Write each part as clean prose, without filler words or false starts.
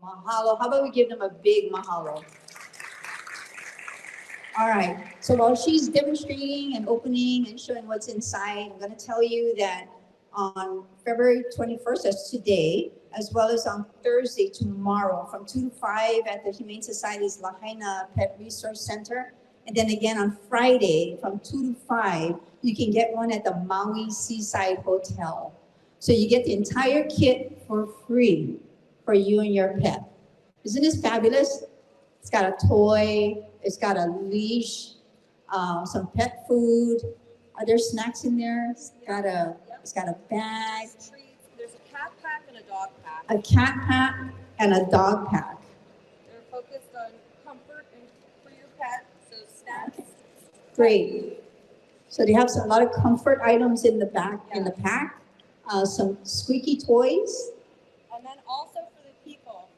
Mahalo. How about we give them a big mahalo? All right. So while she's demonstrating and opening and showing what's inside, I'm going to tell you that on February 21st, that's today, as well as on Thursday, tomorrow, from 2 to 5 at the Humane Society's Lahaina Pet Resource Center. And then again on Friday, from 2 to 5, you can get one at the Maui Seaside Hotel. So you get the entire kit for free for you and your pet. Isn't this fabulous? It's got a toy, it's got a leash, some pet food. Are there snacks in there? It's got a bag. There's a cat pack and a dog pack. A cat pack and a dog pack. They're focused on comfort and for your pet, so snacks. Great. So they have a lot of comfort items in the back in the pack. Some squeaky toys. And then also for the people.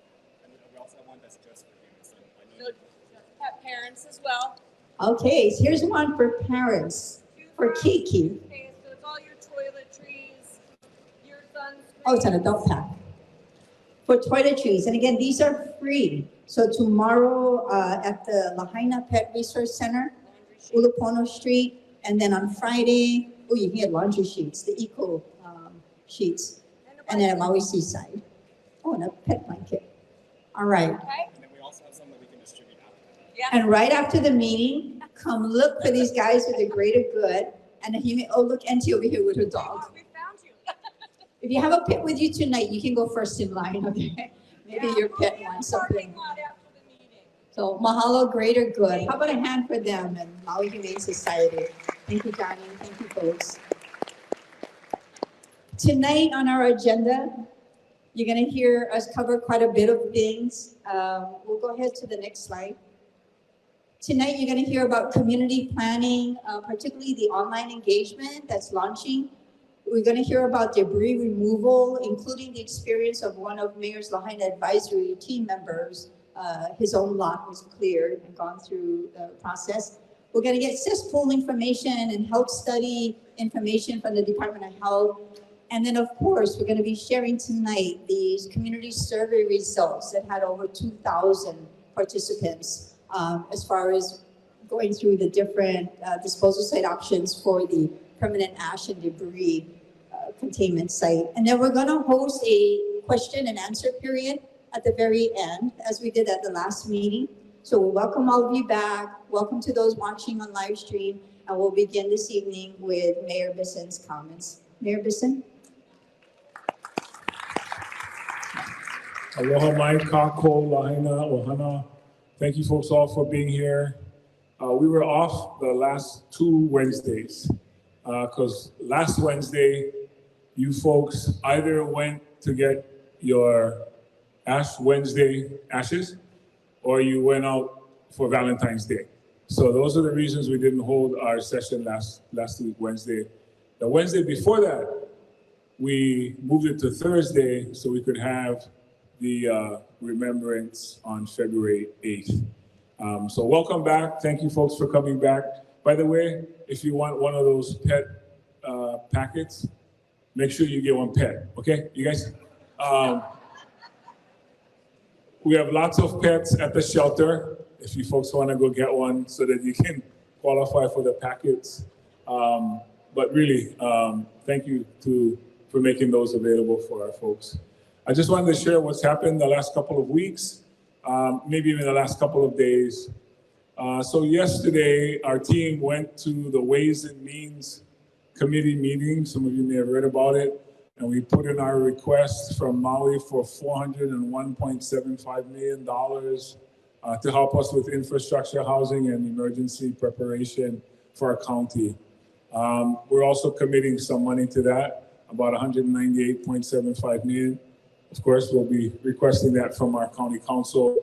And we also have one that's just for humans. So pet parents as well. Okay, so here's one for parents, for Kiki. Okay, so it's all your toiletries, your sunscreen. Oh, it's an adult pack. For toiletries, and again, these are free. So tomorrow at the Lahaina Pet Resource Center, Ulupono Street, and then on Friday, oh, you can get laundry sheets, the eco sheets, and then at Maui Seaside. Oh, and a pet blanket. All right. Okay. And then we also have some that we can distribute after. Yeah. And right after the meeting, come look for these guys with the greater good. And look, Auntie over here with her dog. Oh, we found you. If you have a pet with you tonight, you can go first in line, okay? Maybe your pet wants something. So mahalo, greater good. How about a hand for them and Maui Humane Society? Thank you, Johnny. Thank you, folks. Tonight on our agenda, you're going to hear us cover quite a bit of things. We'll go ahead to the next slide. Tonight, you're going to hear about community planning, particularly the online engagement that's launching. We're going to hear about debris removal, including the experience of one of Mayor's Lahaina advisory team members. His own lot was cleared and gone through the process. We're going to get cesspool information and health study information from the Department of Health. And then, of course, we're going to be sharing tonight these community survey results that had over 2,000 participants as far as going through the different disposal site options for the permanent ash and debris containment site. And then we're going to host a question and answer period at the very end, as we did at the last meeting. So we'll welcome all of you back. Welcome to those watching on live stream. And we'll begin this evening with Mayor Bisson's comments. Mayor Bisson? Aloha mai kako lahaina ohana. Thank you folks all for being here. We were off the last 2 Wednesdays because last Wednesday you folks either went to get your Ash Wednesday ashes or you went out for Valentine's Day. So those are the reasons we didn't hold our session last week, Wednesday. The Wednesday before that, we moved it to Thursday so we could have the remembrance on February 8th. So welcome back. Thank you folks for coming back. By the way, if you want one of those pet packets, make sure you get one pet, okay? You guys? We have lots of pets at the shelter if you folks want to go get one so that you can qualify for the packets. But really, thank you for making those available for our folks. I just wanted to share what's happened the last couple of weeks, maybe even the last couple of days. So yesterday, our team went to the Ways and Means Committee meeting. Some of you may have read about it. And we put in our request from Maui for $401.75 million to help us with infrastructure, housing, and emergency preparation for our county. We're also committing some money to that, about $198.75 million. Of course, we'll be requesting that from our county council.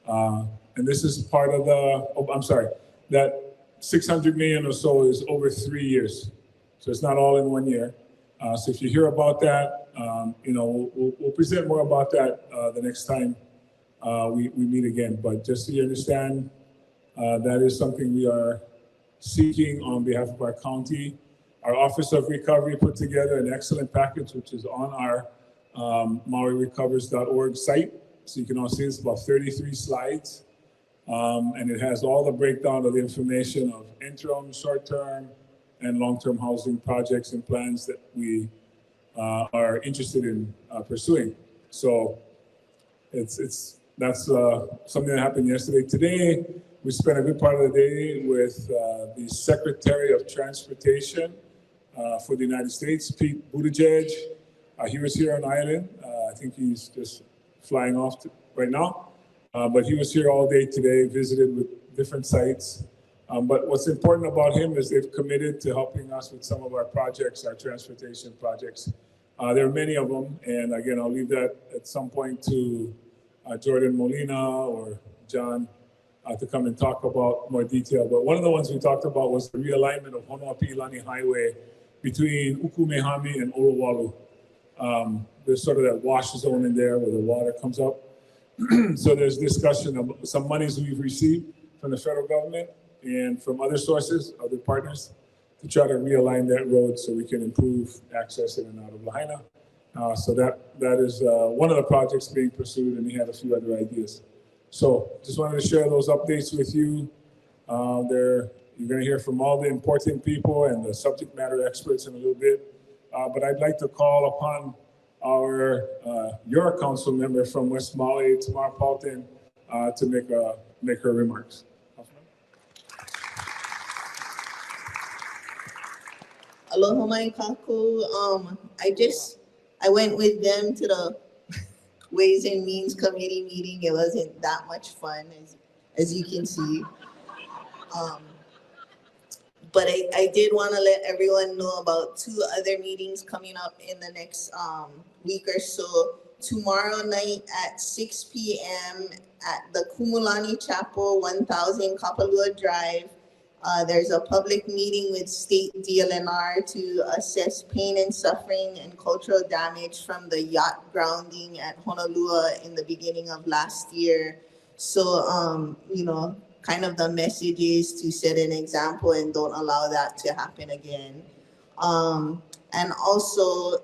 And this is part of that $600 million or so is over 3 years. So it's not all in 1 year. So if you hear about that, we'll present more about that the next time we meet again. But just so you understand, that is something we are seeking on behalf of our county. Our Office of Recovery put together an excellent package, which is on our MauiRecovers.org site. So you can all see it's about 33 slides. And it has all the breakdown of the information of interim, short-term, and long-term housing projects and plans that we are interested in pursuing. So that's something that happened yesterday. Today, we spent a good part of the day with the Secretary of Transportation for the United States, Pete Buttigieg. He was here on island. I think he's just flying off right now. But he was here all day today, visited with different sites. But what's important about him is they've committed to helping us with some of our projects, our transportation projects. There are many of them, and again, I'll leave that at some point to Jordan Molina or John to come and talk about more detail. But one of the ones we talked about was the realignment of Honoapi'ilani Highway between Ukumehami and Olowalu. There's sort of that wash zone in there where the water comes up. So there's discussion of some monies we've received from the federal government and from other sources, other partners, to try to realign that road so we can improve access in and out of Lahaina. So that is one of the projects being pursued, and we had a few other ideas. So just wanted to share those updates with you. You're going to hear from all the important people and the subject matter experts in a little bit. But I'd like to call upon your council member from West Maui, Tamar Paulton, to make her remarks. Aloha mai kakou. I went with them to the Ways and Means Committee meeting. It wasn't that much fun, as you can see. But I did want to let everyone know about two other meetings coming up in the next week or so. Tomorrow night at 6 p.m. at the Kumulani Chapel, 1000 Kapalua Drive. There's a public meeting with State DLNR to assess pain and suffering and cultural damage from the yacht grounding at Honolua in the beginning of last year. So, kind of the message is to set an example and don't allow that to happen again. And also,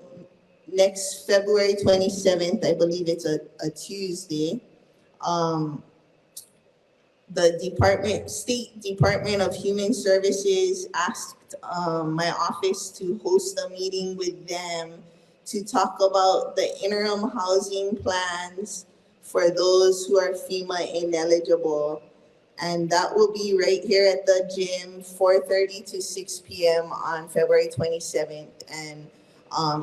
next February 27th, I believe it's a Tuesday, the State Department of Human Services asked my office to host a meeting with them to talk about the interim housing plans for those who are FEMA ineligible. And that will be right here at the gym, 4:30 to 6 p.m. on February 27th. And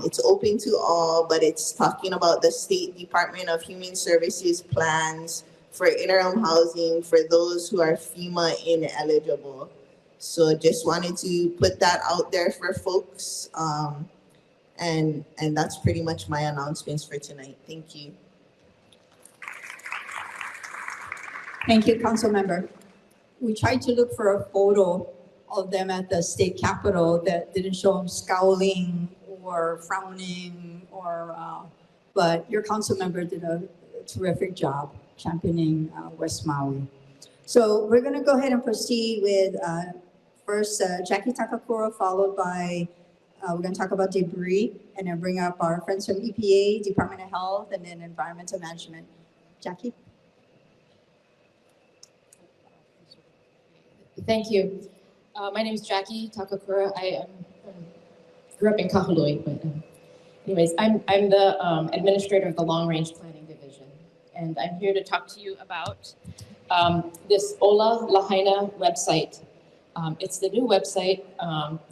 it's open to all, but it's talking about the State Department of Human Services plans for interim housing for those who are FEMA ineligible. So just wanted to put that out there for folks. And that's pretty much my announcements for tonight. Thank you. Thank you, Council Member. We tried to look for a photo of them at the state capitol that didn't show them scowling or frowning, but your council member did a terrific job championing West Maui. So we're going to go ahead and proceed with first Jackie Takakura, followed by we're going to talk about debris, and then bring up our friends from EPA, Department of Health, and then Environmental Management. Jackie? Thank you. My name is Jackie Takakura. I grew up in Kahului, but anyways, I'm the administrator of the Long Range Planning Division, and I'm here to talk to you about this Ola Lahaina website. It's the new website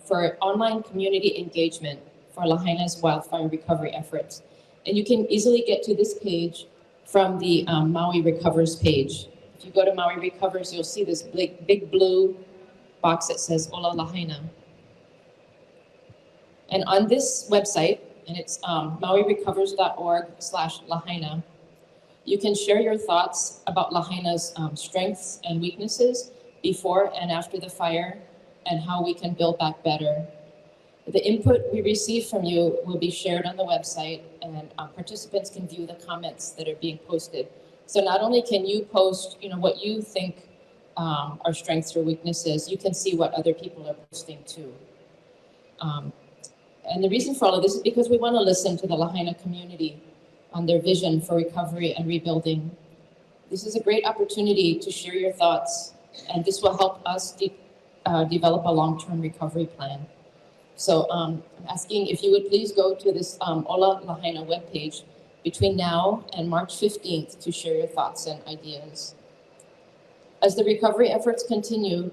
for online community engagement for Lahaina's wildfire recovery efforts. And you can easily get to this page from the Maui Recovers page. If you go to Maui Recovers, you'll see this big blue box that says Ola Lahaina. And on this website, and it's mauirecovers.org/Lahaina, you can share your thoughts about Lahaina's strengths and weaknesses before and after the fire, and how we can build back better. The input we receive from you will be shared on the website, and participants can view the comments that are being posted. So not only can you post, what you think are strengths or weaknesses, you can see what other people are posting too. And the reason for all of this is because we want to listen to the Lahaina community. on their vision for recovery and rebuilding. This is a great opportunity to share your thoughts, and this will help us develop a long-term recovery plan. So I'm asking if you would please go to this Ola Lahaina webpage between now and March 15th to share your thoughts and ideas. As the recovery efforts continue,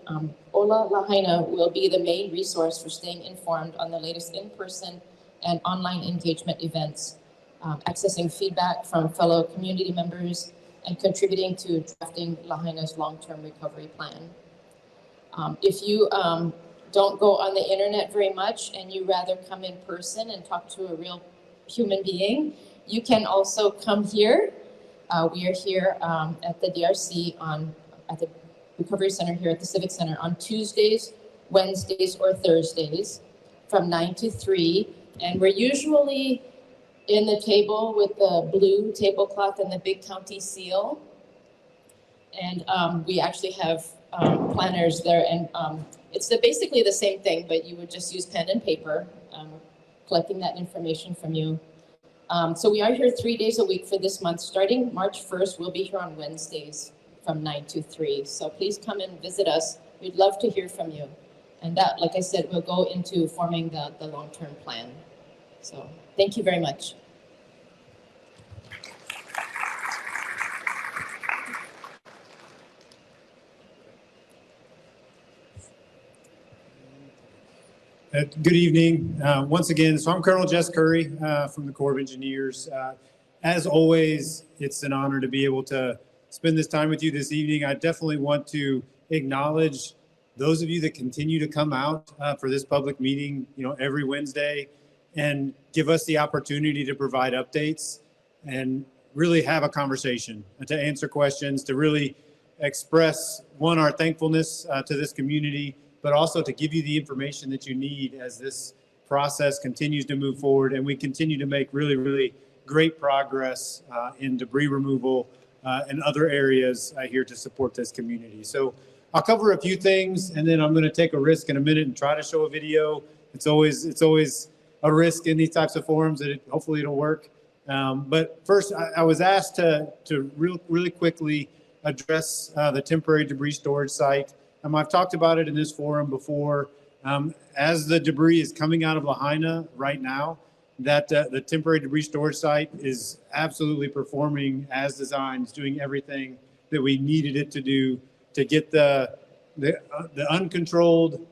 Ola Lahaina will be the main resource for staying informed on the latest in-person and online engagement events, accessing feedback from fellow community members, and contributing to drafting Lahaina's long-term recovery plan. If you don't go on the internet very much and you rather come in person and talk to a real human being, you can also come here. We are here at the DRC at the Recovery Center here at the Civic Center on Tuesdays, Wednesdays, or Thursdays from 9 to 3. And we're usually in the table with the blue tablecloth and the big county seal. And we actually have planners there, and it's basically the same thing, but you would just use pen and paper, collecting that information from you. So we are here 3 days a week for this month. Starting March 1st, we'll be here on Wednesdays from 9 to 3. So please come and visit us. We'd love to hear from you. And that, like I said, will go into forming the long-term plan. So thank you very much. Good evening. Once again, so I'm Colonel Jess Curry from the Corps of Engineers. As always, it's an honor to be able to spend this time with you this evening. I definitely want to acknowledge those of you that continue to come out for this public meeting, every Wednesday, and give us the opportunity to provide updates and really have a conversation, to answer questions, to really express, one, our thankfulness to this community, but also to give you the information that you need as this process continues to move forward and we continue to make really, really great progress in debris removal and other areas here to support this community. So I'll cover a few things, and then I'm going to take a risk in a minute and try to show a video. It's always a risk in these types of forums that hopefully it'll work. But first, I was asked to really quickly address the temporary debris storage site. I've talked about it in this forum before. As the debris is coming out of Lahaina right now, that the temporary debris storage site is absolutely performing as designed. It's doing everything that we needed it to do to get the uncontrolled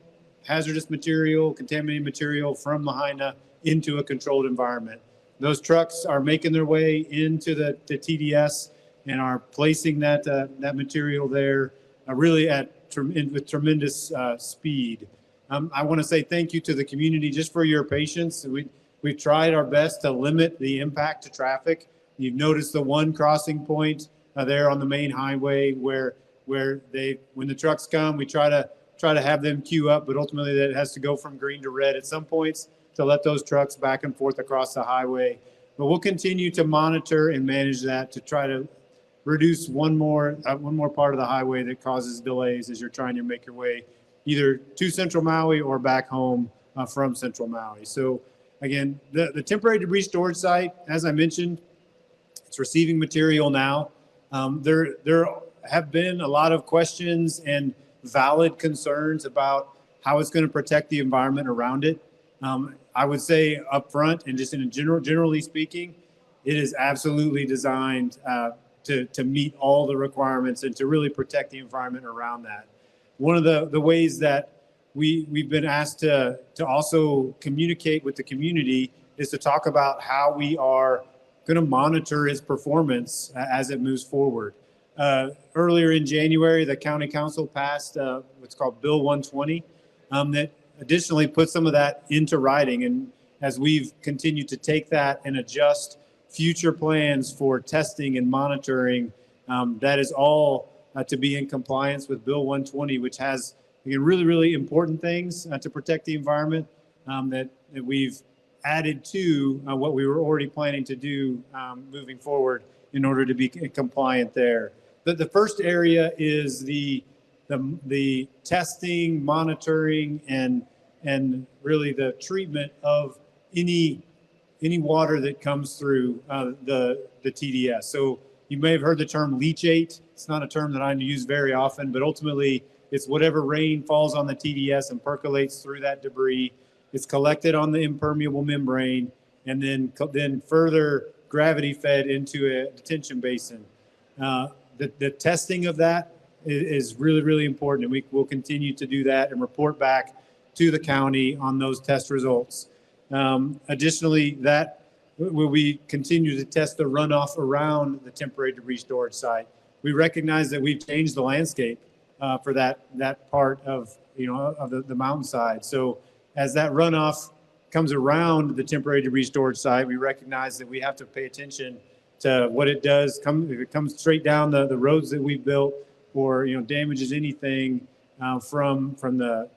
hazardous material, contaminated material from Lahaina into a controlled environment. Those trucks are making their way into the TDS and are placing that material there really with tremendous speed. I want to say thank you to the community just for your patience. We've tried our best to limit the impact to traffic. You've noticed the one crossing point there on the main highway where when the trucks come, we try to have them queue up, but ultimately that has to go from green to red at some points to let those trucks back and forth across the highway. But we'll continue to monitor and manage that to try to reduce one more part of the highway that causes delays as you're trying to make your way either to Central Maui or back home from Central Maui. So again, the temporary debris storage site, as I mentioned, it's receiving material now. There have been a lot of questions and valid concerns about how it's going to protect the environment around it. I would say up front and just generally speaking, it is absolutely designed to meet all the requirements and to really protect the environment around that. One of the ways that we've been asked to also communicate with the community is to talk about how we are going to monitor its performance as it moves forward. Earlier in January, the county council passed what's called Bill 120 that additionally put some of that into writing. And as we've continued to take that and adjust future plans for testing and monitoring, that is all to be in compliance with Bill 120, which has, again, really, really important things to protect the environment that we've added to what we were already planning to do moving forward in order to be compliant there. The first area is the testing, monitoring, and really the treatment of any any water that comes through the TDS. So you may have heard the term leachate. It's not a term that I use very often, but ultimately it's whatever rain falls on the TDS and percolates through that debris. It's collected on the impermeable membrane and then further gravity fed into a detention basin. The testing of that is really, really important, and we will continue to do that and report back to the county on those test results. Additionally, that will we continue to test the runoff around the temporary debris storage site. We recognize that we've changed the landscape for that part of the mountainside. So as that runoff comes around the temporary debris storage site, we recognize that we have to pay attention to what it does. If it comes straight down the roads that we've built, or damages anything from the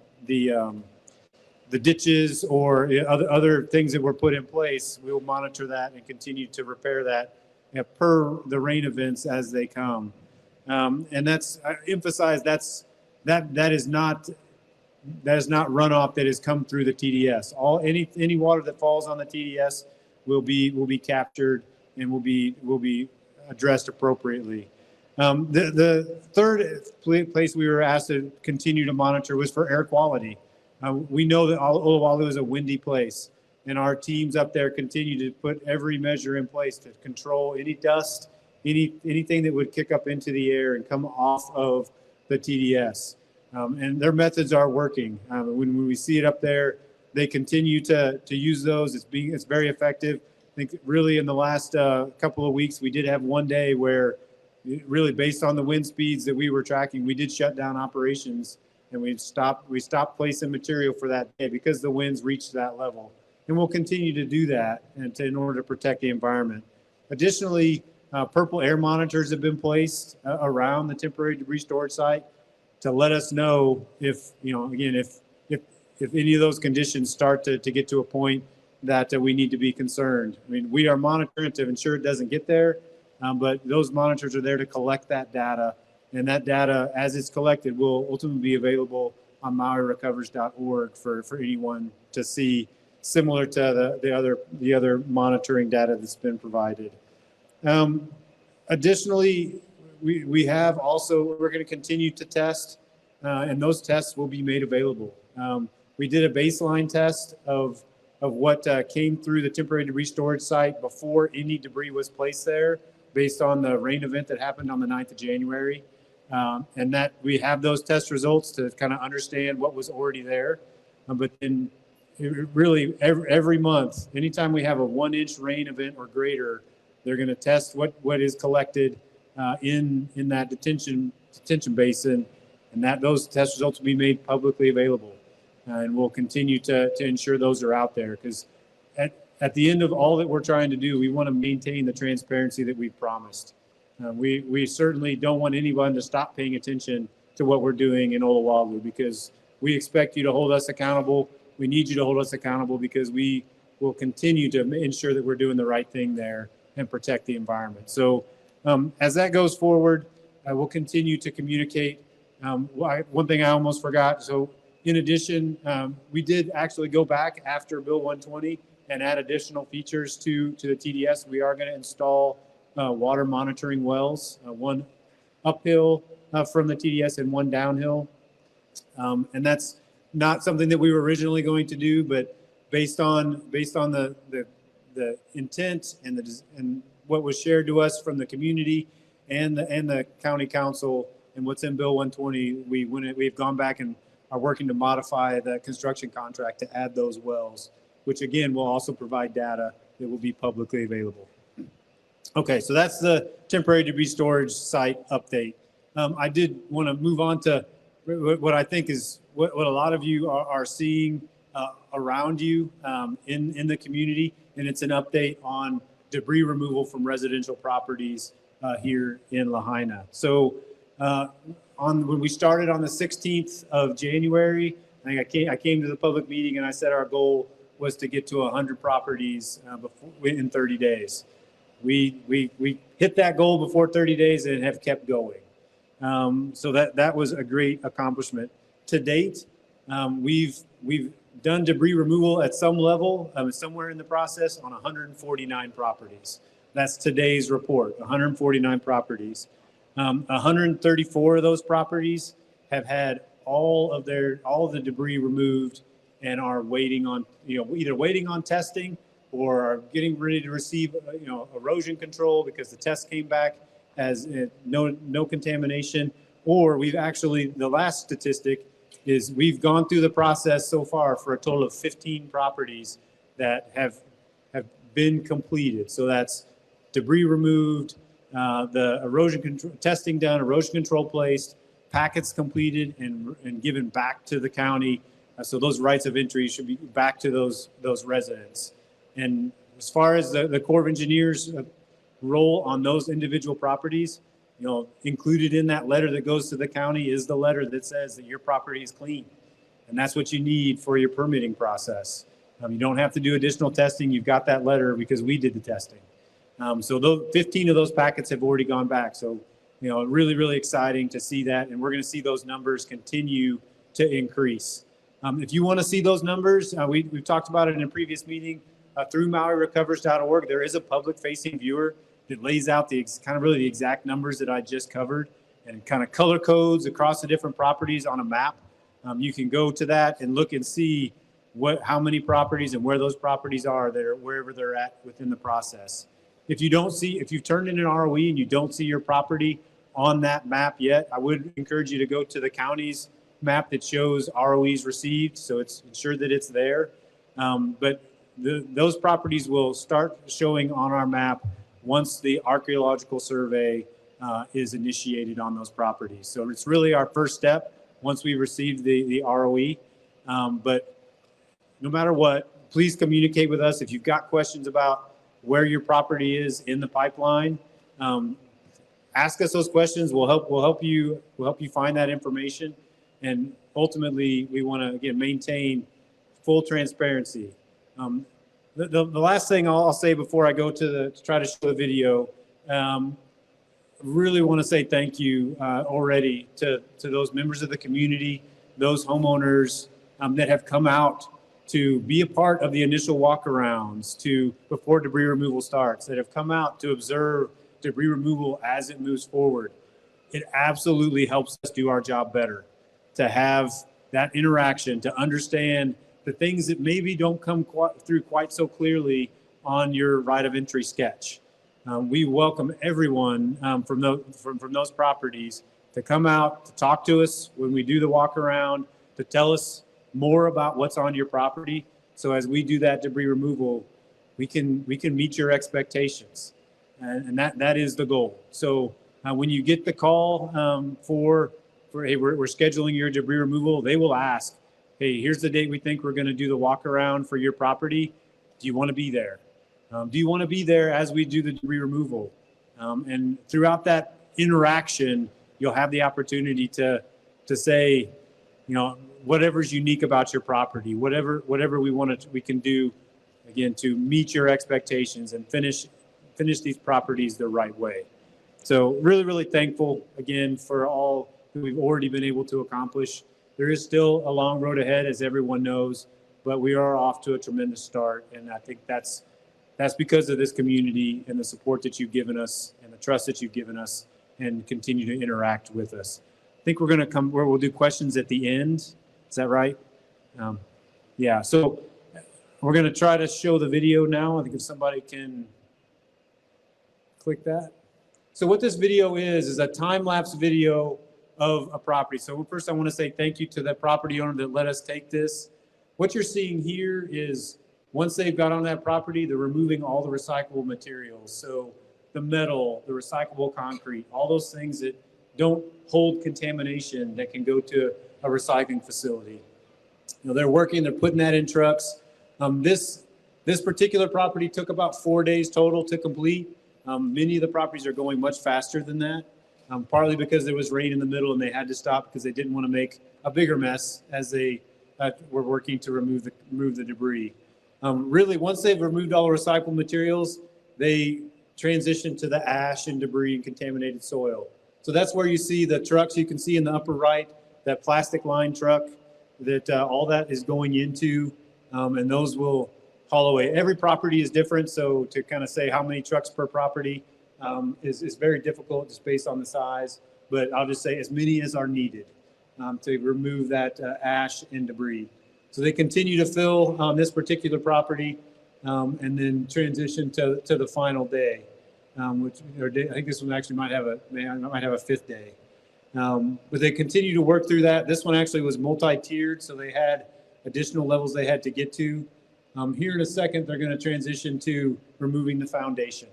ditches or other things that were put in place, we will monitor that and continue to repair that per the rain events as they come. And that's, I emphasize, that is not runoff that has come through the TDS. Any water that falls on the TDS will be captured and will be addressed appropriately. The third place we were asked to continue to monitor was for air quality. We know that Olowalu is a windy place, and our teams up there continue to put every measure in place to control any dust, anything that would kick up into the air and come off of the TDS. And their methods are working. When we see it up there, they continue to use those. It's very effective. I think really in the last couple of weeks, we did have one day where really based on the wind speeds that we were tracking, we did shut down operations, and we stopped placing material for that day because the winds reached that level. And we'll continue to do that in order to protect the environment. Additionally, purple air monitors have been placed around the temporary debris storage site to let us know if any of those conditions start to get to a point that we need to be concerned. I mean, we are monitoring to ensure it doesn't get there, but those monitors are there to collect that data, and that data, as it's collected, will ultimately be available on mauirecovers.org for anyone to see, similar to the other monitoring data that's been provided. Additionally, we're going to continue to test, and those tests will be made available. We did a baseline test of what came through the temporary debris storage site before any debris was placed there, based on the rain event that happened on the 9th of January. And that we have those test results to kind of understand what was already there. But then really every month, anytime we have a 1-inch rain event or greater, they're going to test what is collected in that detention basin, and those test results will be made publicly available. And we'll continue to ensure those are out there, because at the end of all that we're trying to do, we want to maintain the transparency that we've promised. We certainly don't want anyone to stop paying attention to what we're doing in Olowalu, because we expect you to hold us accountable. We need you to hold us accountable, because we will continue to ensure that we're doing the right thing there and protect the environment. So as that goes forward, we'll continue to communicate. One thing I almost forgot. So in addition, we did actually go back after Bill 120 and add additional features to the TDS. We are going to install water monitoring wells, one uphill from the TDS and one downhill. And that's not something that we were originally going to do, but based on the intent and what was shared to us from the community and the county council and what's in Bill 120, we've gone back and are working to modify the construction contract to add those wells, which again will also provide data that will be publicly available. Okay, so that's the temporary debris storage site update. I did want to move on to what I think is what a lot of you are seeing around you in the community, and it's an update on debris removal from residential properties here in Lahaina. So when we started on the 16th of January, I came to the public meeting and I said our goal was to get to 100 properties in 30 days. We hit that goal before 30 days and have kept going. So that was a great accomplishment. To date, we've done debris removal at some level, somewhere in the process on 149 properties. That's today's report, 149 properties. 134 of those properties have had all of the debris removed and are waiting on, either waiting on testing or are getting ready to receive, erosion control because the test came back as no contamination. Or we've actually, the last statistic is we've gone through the process so far for a total of 15 properties that have been completed. So that's debris removed, the erosion control testing done, erosion control placed, packets completed and given back to the county. So those rights of entry should be back to those residents. And as far as the Corps of Engineers role on those individual properties, included in that letter that goes to the county is the letter that says that your property is clean. And that's what you need for your permitting process. You don't have to do additional testing. You've got that letter because we did the testing. So those 15 of those packets have already gone back. So, really, really exciting to see that. And we're going to see those numbers continue to increase. If you want to see those numbers, we've talked about it in a previous meeting, through MauiRecovers.org, there is a public-facing viewer that lays out the exact numbers that I just covered and kind of color codes across the different properties on a map. You can go to that and look and see how many properties and where those properties are that are wherever they're at within the process. If you've turned in an ROE and you don't see your property on that map yet, I would encourage you to go to the county's map that shows ROEs received, so it's ensured that it's there. But those properties will start showing on our map once the archaeological survey is initiated on those properties. So it's really our first step once we receive the ROE. But no matter what, please communicate with us. If you've got questions about where your property is in the pipeline, ask us those questions. We'll help you find that information. And ultimately, we want to, again, maintain full transparency. The last thing I'll say before I go to try to show the video, really want to say thank you already to those members of the community, those homeowners that have come out to be a part of the initial walkarounds before debris removal starts, that have come out to observe debris removal as it moves forward. It absolutely helps us do our job better, to have that interaction, to understand the things that maybe don't come through quite so clearly on your right of entry sketch. We welcome everyone from those properties to come out, to talk to us when we do the walk around, to tell us more about what's on your property. So as we do that debris removal, we can meet your expectations, and that is the goal. So when you get the call for hey, we're scheduling your debris removal, they will ask, hey, here's the date we think we're going to do the walk around for your property. Do you want to be there? Do you want to be there as we do the debris removal? And throughout that interaction, you'll have the opportunity to say, whatever's unique about your property, whatever we can do, again, to meet your expectations and finish these properties the right way. So really, really thankful again for all that we've already been able to accomplish. There is still a long road ahead, as everyone knows, but we are off to a tremendous start. And I think that's because of this community and the support that you've given us and the trust that you've given us and continue to interact with us. I think we're going to come where we'll do questions at the end. Is that right? Yeah, so we're going to try to show the video now. I think if somebody can click that. So what this video is a time-lapse video of a property. So first I want to say thank you to the property owner that let us take this. What you're seeing here is once they've got on that property, they're removing all the recyclable materials. So the metal, the recyclable concrete, all those things that don't hold contamination that can go to a recycling facility. They're working, they're putting that in trucks. This particular property took about 4 days total to complete. Many of the properties are going much faster than that, partly because there was rain in the middle and they had to stop because they didn't want to make a bigger mess as they were working to remove the debris. Really, once they've removed all the recycled materials, they transition to the ash and debris and contaminated soil. So that's where you see the trucks. You can see in the upper right, that plastic line truck. that all that is going into, and those will haul away. Every property is different, so to kind of say how many trucks per property is very difficult just based on the size, but I'll just say as many as are needed to remove that ash and debris. So they continue to fill on this particular property and then transition to the final day, which I think this one actually might have a fifth day. But they continue to work through that. This one actually was multi-tiered, so they had additional levels they had to get to. Here in a second, they're going to transition to removing the foundation.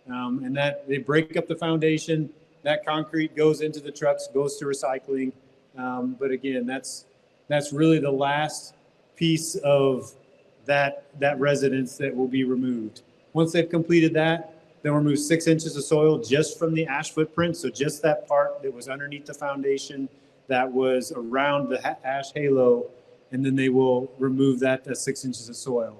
And that they break up the foundation, that concrete goes into the trucks, goes to recycling. But again, that's really the last piece of that residence that will be removed. Once they've completed that, they'll remove 6 inches of soil just from the ash footprint. So just that part that was underneath the foundation that was around the ash halo, and then they will remove that 6 inches of soil.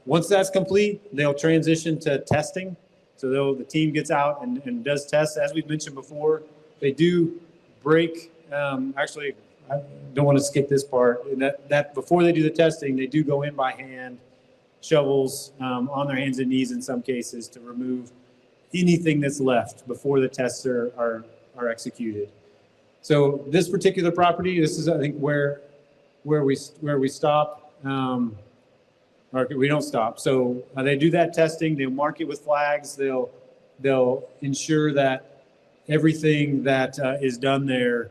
Once that's complete, they'll transition to testing. So the team gets out and does tests. As we've mentioned before, they do break, actually, I don't want to skip this part. That before they do the testing, they do go in by hand, shovels on their hands and knees in some cases to remove anything that's left before the tests are executed. So this particular property, this is I think where we stop. Or we don't stop. So they do that testing. They'll mark it with flags. They'll ensure that everything that is done there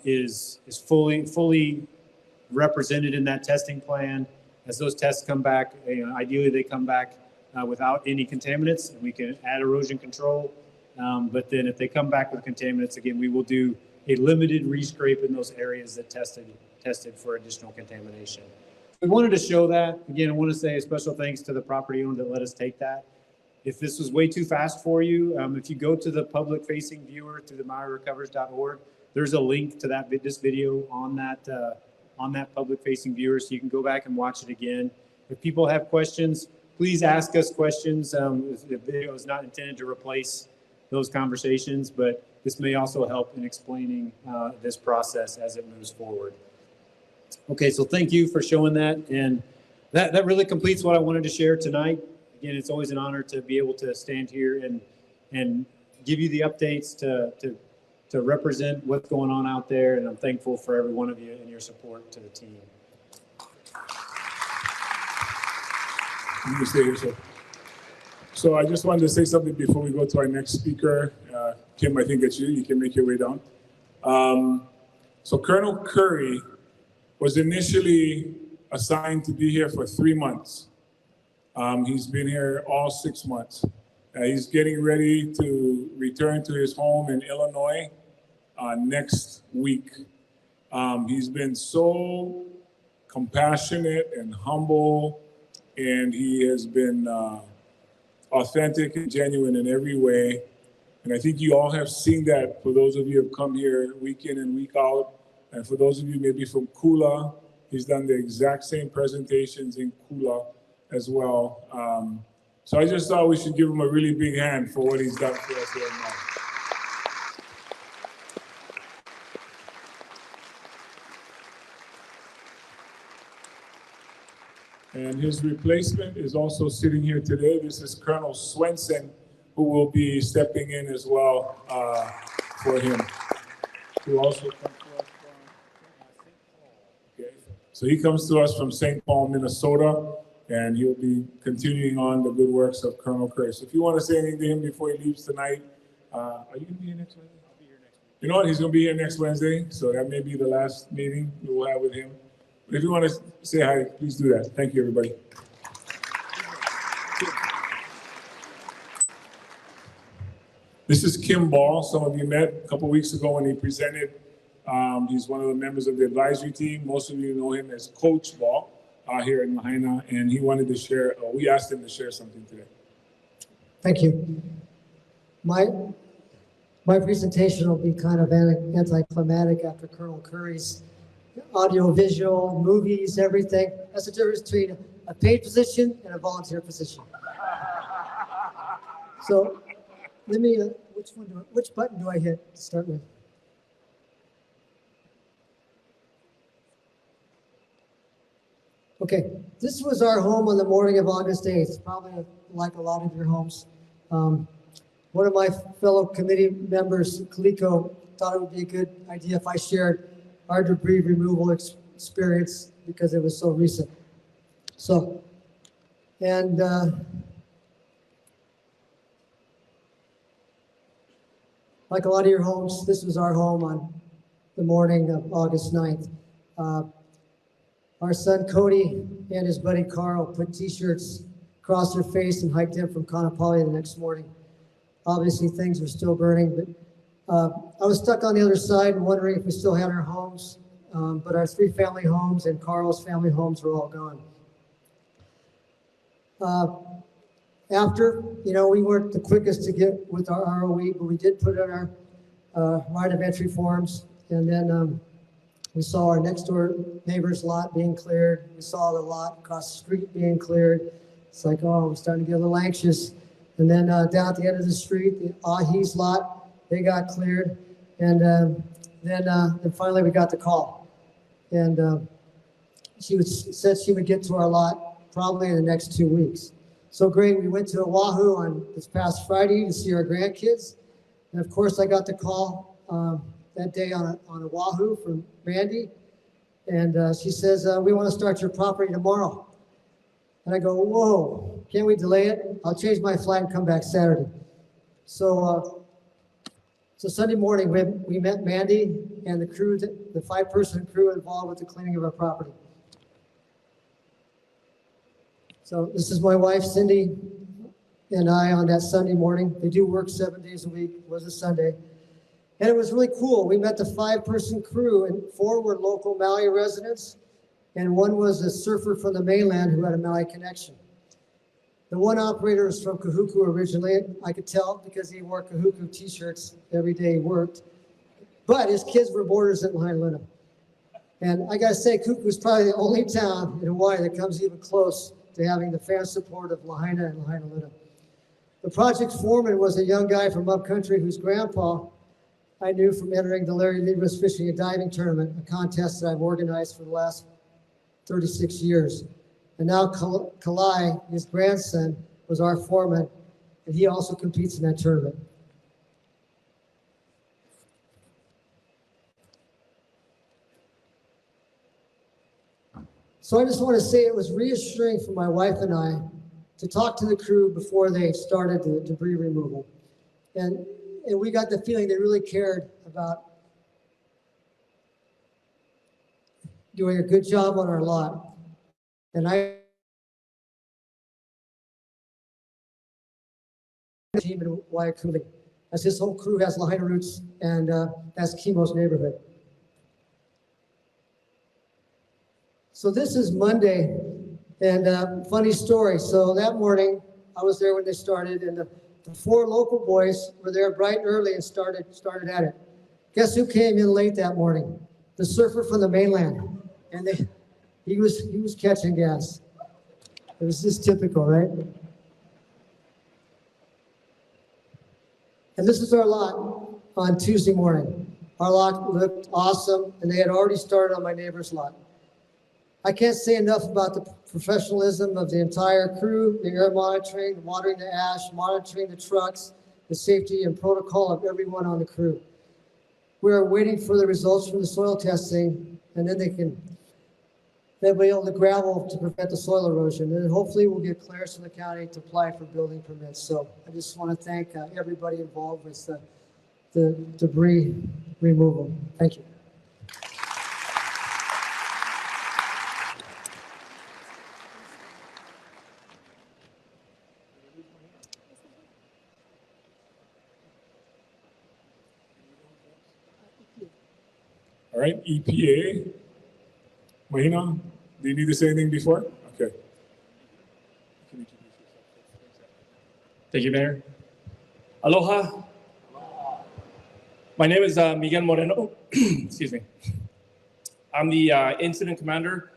is fully represented in that testing plan. As those tests come back, ideally they come back without any contaminants, and we can add erosion control. But then if they come back with contaminants, again, we will do a limited rescrape in those areas that tested for additional contamination. We wanted to show that. Again, I want to say a special thanks to the property owner that let us take that. If this was way too fast for you, if you go to the public-facing viewer through the MauiRecovers.org, there's a link to this video on that public-facing viewer, so you can go back and watch it again. If people have questions, please ask us questions. The video is not intended to replace those conversations, but this may also help in explaining this process as it moves forward. Okay, so thank you for showing that. And that really completes what I wanted to share tonight. Again, it's always an honor to be able to stand here and give you the updates to represent what's going on out there. And I'm thankful for every one of you and your support to the team. You can stay here, sir. So I just wanted to say something before we go to our next speaker. Kim, I think it's you. You can make your way down. So Colonel Curry was initially assigned to be here for 3 months. He's been here all 6 months. He's getting ready to return to his home in Illinois next week. He's been so compassionate and humble, and he has been authentic and genuine in every way. And I think you all have seen that for those of you who have come here week in and week out. And for those of you maybe from Kula, he's done the exact same presentations in Kula as well. So I just thought we should give him a really big hand for what he's done for us here now. And his replacement is also sitting here today. This is Colonel Swenson, who will be stepping in as well for him. Who also comes to us from St. Paul. Okay. So he comes to us from St. Paul, Minnesota, and he'll be continuing on the good works of Colonel Curry. So if you want to say anything to him before he leaves tonight, are you going to be here next Wednesday? I'll be here next week. You know what? He's going to be here next Wednesday, so that may be the last meeting we will have with him. But if you want to say hi, please do that. Thank you, everybody. This is Kim Ball. Some of you met a couple weeks ago when he presented. He's one of the members of the advisory team. Most of you know him as Coach Ball here in Lahaina, and he wanted to share, we asked him to share something today. Thank you. My presentation will be kind of anticlimactic after Colonel Curry's audio-visual, movies, everything. That's the difference between a paid position and a volunteer position. So let me, which button do I hit to start with? Okay, this was our home on the morning of August 8th, probably like a lot of your homes. One of my fellow committee members, Kaliko, thought it would be a good idea if I shared our debris removal experience because it was so recent. So, and like a lot of your homes, this was our home on the morning of August 9th. Our son Cody and his buddy Carl put t-shirts across their face and hiked in from Kaanapali the next morning. Obviously things were still burning, but I was stuck on the other side and wondering if we still had our homes, but our 3 family homes and Carl's family homes were all gone. After, we weren't the quickest to get with our ROE, but we did put in our right of entry forms, and then we saw our next door neighbor's lot being cleared. We saw the lot across the street being cleared. It's like, oh, we're starting to get a little anxious. And then down at the end of the street, the Ahi's lot, they got cleared. And then finally we got the call. And said she would get to our lot probably in the next 2 weeks. So great, we went to Oahu on this past Friday to see our grandkids. And of course I got the call that day on Oahu from Mandy. And she says, we want to start your property tomorrow. And I go, whoa, can't we delay it? I'll change my flight and come back Saturday. So Sunday morning, we met Mandy and the crew, the 5-person crew involved with the cleaning of our property. So this is my wife, Cindy, and I on that Sunday morning. They do work 7 days a week. It was a Sunday. And it was really cool. We met the 5-person crew, and 4 were local Maui residents, and 1 was a surfer from the mainland who had a Maui connection. The one operator was from Kahuku originally. I could tell because he wore Kahuku t-shirts every day he worked. But his kids were boarders at Lahaina. And I gotta say, Kahuku is probably the only town in Hawaii that comes even close to having the fan support of Lahaina and Lahaina. The project foreman was a young guy from upcountry whose grandpa I knew from entering the Larry Lidwas Fishing and Diving Tournament, a contest that I've organized for the last 36 years. And now Kalai, his grandson, was our foreman, and he also competes in that tournament. So I just want to say it was reassuring for my wife and I to talk to the crew before they started the debris removal. And we got the feeling they really cared about doing a good job on our lot. And I team in Waikuli, as his whole crew has Lahaina roots, and that's Kimo's neighborhood. So this is Monday, and funny story. So that morning, I was there when they started, and the 4 local boys were there bright and early and started at it. Guess who came in late that morning? The surfer from the mainland, and he was catching gas. It was just typical, right? And this is our lot on Tuesday morning. Our lot looked awesome, and they had already started on my neighbor's lot. I can't say enough about the professionalism of the entire crew, the air monitoring, the watering the ash, monitoring the trucks, the safety and protocol of everyone on the crew. We are waiting for the results from the soil testing, and then they'll be able to gravel to prevent the soil erosion. And then hopefully we'll get clearance from the county to apply for building permits. So I just want to thank everybody involved with the debris removal. Thank you. All right, EPA. Mahina, do you need to say anything before? Okay. Thank you, Mayor. Aloha. My name is Miguel Moreno. Excuse me. I'm the incident commander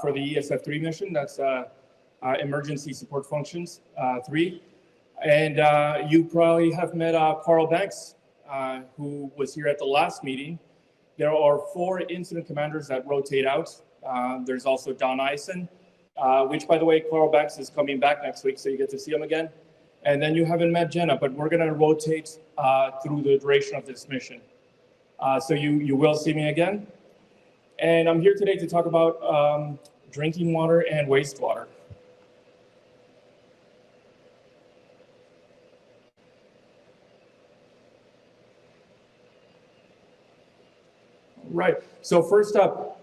for the ESF-3 mission. That's Emergency Support Functions 3. And you probably have met Carl Banks, who was here at the last meeting. There are 4 incident commanders that rotate out. There's also Don Eisen, which, by the way, Carl Banks is coming back next week, so you get to see him again. And then you haven't met Jenna, but we're going to rotate through the duration of this mission. So you will see me again. And I'm here today to talk about drinking water and wastewater. Right, so first up,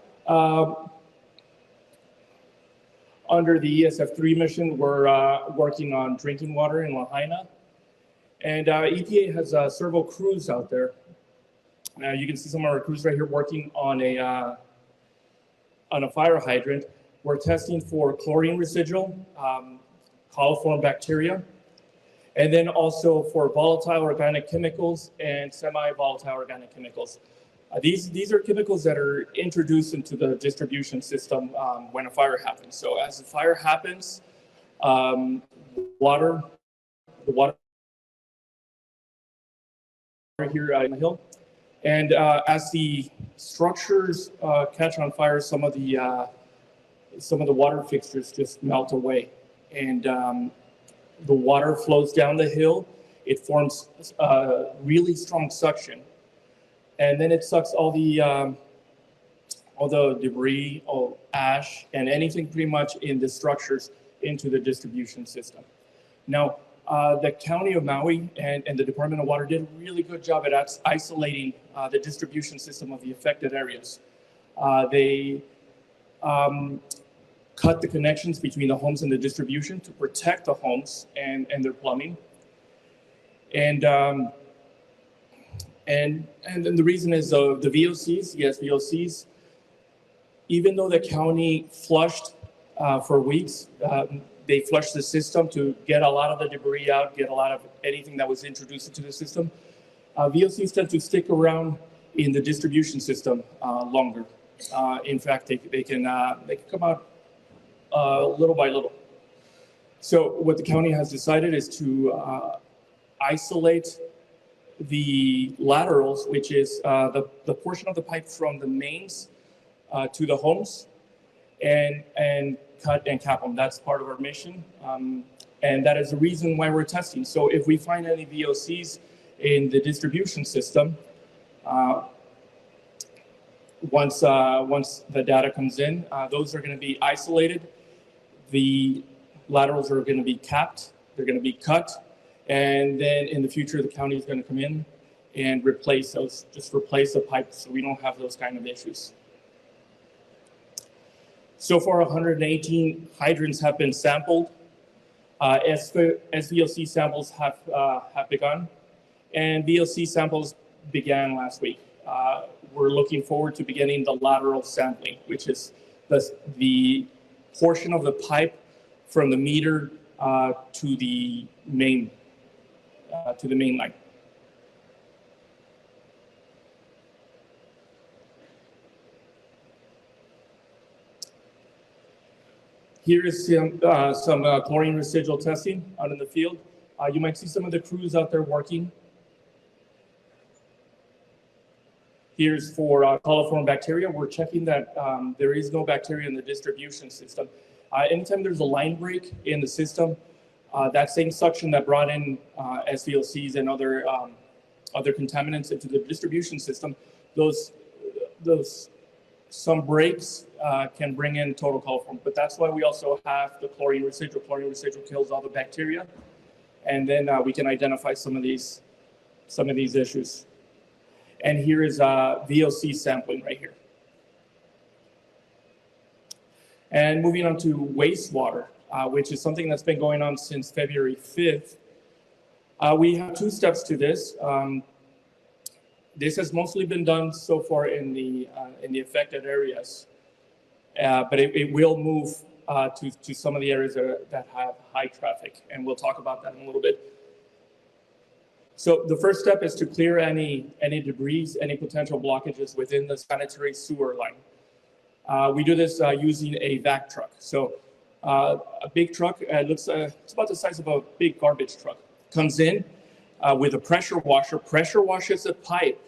under the ESF3 mission, we're working on drinking water in Lahaina. And EPA has several crews out there. You can see some of our crews right here working on a fire hydrant. We're testing for chlorine residual, coliform bacteria, and then also for volatile organic chemicals and semi-volatile organic chemicals. These are chemicals that are introduced into the distribution system when a fire happens. So as the fire happens, the water here in the hill, and as the structures catch on fire, some of the water fixtures just melt away, and the water flows down the hill. It forms really strong suction. And then it sucks all the debris, all ash, and anything pretty much in the structures into the distribution system. Now, the County of Maui and the Department of Water did a really good job at isolating the distribution system of the affected areas. They cut the connections between the homes and the distribution to protect the homes and their plumbing. And then the reason is the VOCs, yes, VOCs, even though the county flushed for weeks, they flushed the system to get a lot of the debris out, get a lot of anything that was introduced into the system. VOCs tend to stick around in the distribution system longer. In fact, they can come out little by little. So what the county has decided is to isolate the laterals, which is the portion of the pipe from the mains to the homes, and cut and cap them. That's part of our mission, and that is the reason why we're testing. So if we find any VOCs in the distribution system, once the data comes in, those are going to be isolated. The laterals are going to be capped. They're going to be cut. And then in the future, the county is going to come in and replace those, just replace the pipes so we don't have those kind of issues. So far, 118 hydrants have been sampled. SVOC samples have begun, and VOC samples began last week. We're looking forward to beginning the lateral sampling, which is the portion of the pipe from the meter to the main line. Here is some chlorine residual testing out in the field. You might see some of the crews out there working. Here's for coliform bacteria. We're checking that there is no bacteria in the distribution system. Anytime there's a line break in the system, that same suction that brought in SVOCs and other contaminants into the distribution system, some breaks can bring in total coliform. But that's why we also have the chlorine residual. Chlorine residual kills all the bacteria, and then we can identify some of these issues. And here is VOC sampling right here. And moving on to wastewater, which is something that's been going on since February 5th. We have two steps to this. This has mostly been done so far in the affected areas, but it will move to some of the areas that have high traffic, and we'll talk about that in a little bit. So the first step is to clear any debris, any potential blockages within the sanitary sewer line. We do this using a vac truck. So a big truck, it's about the size of a big garbage truck, comes in with a pressure washer, pressure washes the pipe.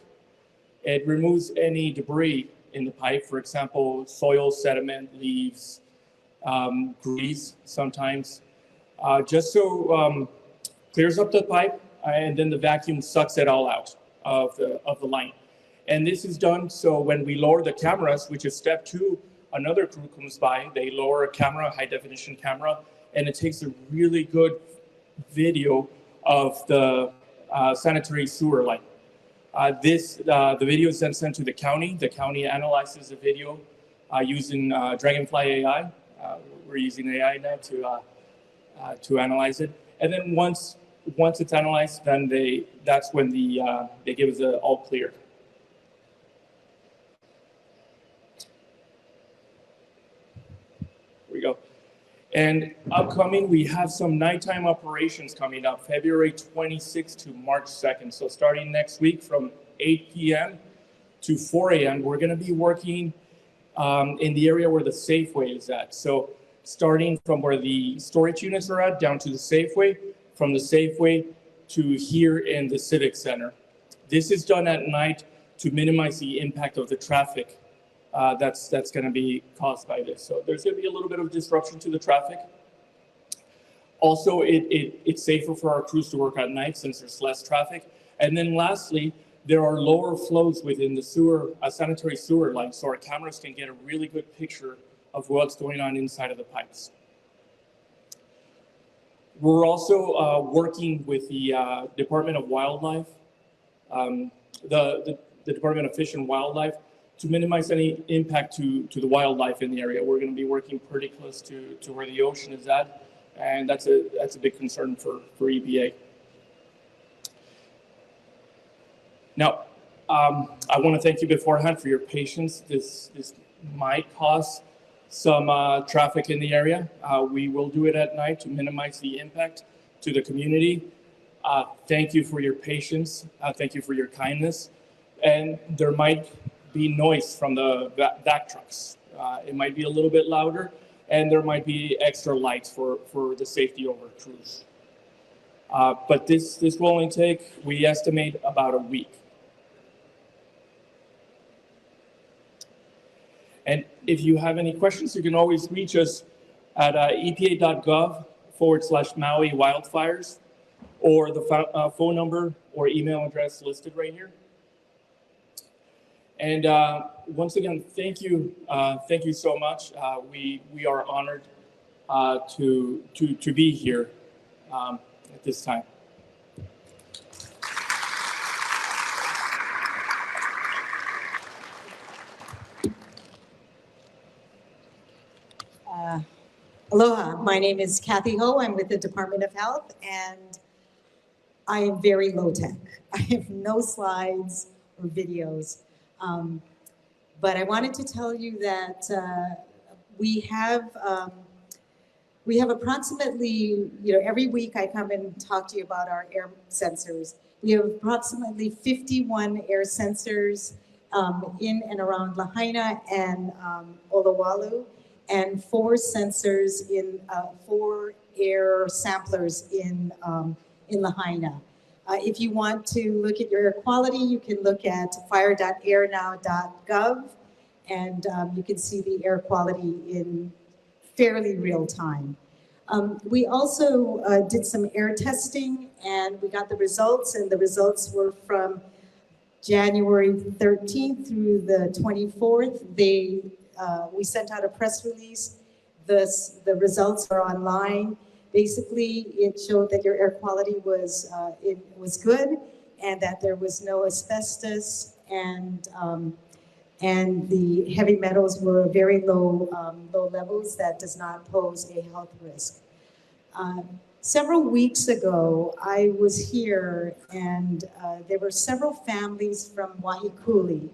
It removes any debris in the pipe, for example, soil, sediment, leaves, grease sometimes, just so clears up the pipe, and then the vacuum sucks it all out of the line. And this is done so when we lower the cameras, which is step 2, another crew comes by, they lower a camera, high definition camera, and it takes a really good video of the sanitary sewer line. The video is then sent to the county. The county analyzes the video using Dragonfly AI. We're using AI now to analyze it. And then once it's analyzed, then that's when they give us the all clear. Here we go. And upcoming, we have some nighttime operations coming up, February 26th to March 2nd. So starting next week from 8 p.m. to 4 a.m., we're going to be working in the area where the Safeway is at. So starting from where the storage units are at, down to the Safeway, from the Safeway to here in the Civic Center. This is done at night to minimize the impact of the traffic that's going to be caused by this. So there's going to be a little bit of disruption to the traffic. Also, it's safer for our crews to work at night since there's less traffic. And then lastly, there are lower flows within the sanitary sewer line, so our cameras can get a really good picture of what's going on inside of the pipes. We're also working with the Department of Wildlife, the Department of Fish and Wildlife, to minimize any impact to the wildlife in the area. We're going to be working pretty close to where the ocean is at, and that's a big concern for EPA. Now, I want to thank you beforehand for your patience. This might cause some traffic in the area. We will do it at night to minimize the impact to the community. Thank you for your patience. Thank you for your kindness. And there might be noise from the back trucks. It might be a little bit louder, and there might be extra lights for the safety of our crews. But this will only take, we estimate, about a week. And if you have any questions, you can always reach us at epa.gov/Maui wildfires, or the phone number or email address listed right here. And once again, thank you so much. We are honored to be here at this time. Aloha, my name is Kathy Ho. I'm with the Department of Health, and I am very low tech. I have no slides or videos. But I wanted to tell you that we have approximately, every week I come and talk to you about our air sensors. We have approximately 51 air sensors in and around Lahaina and Olowalu, and 4 sensors in 4 air samplers in Lahaina. If you want to look at your air quality, you can look at fire.airnow.gov, and you can see the air quality in fairly real time. We also did some air testing, and we got the results, and the results were from January 13th through the 24th. We sent out a press release. The results are online. Basically, it showed that your air quality was good, and that there was no asbestos, and the heavy metals were very low levels that does not pose a health risk. Several weeks ago, I was here, and there were several families from Wahikuli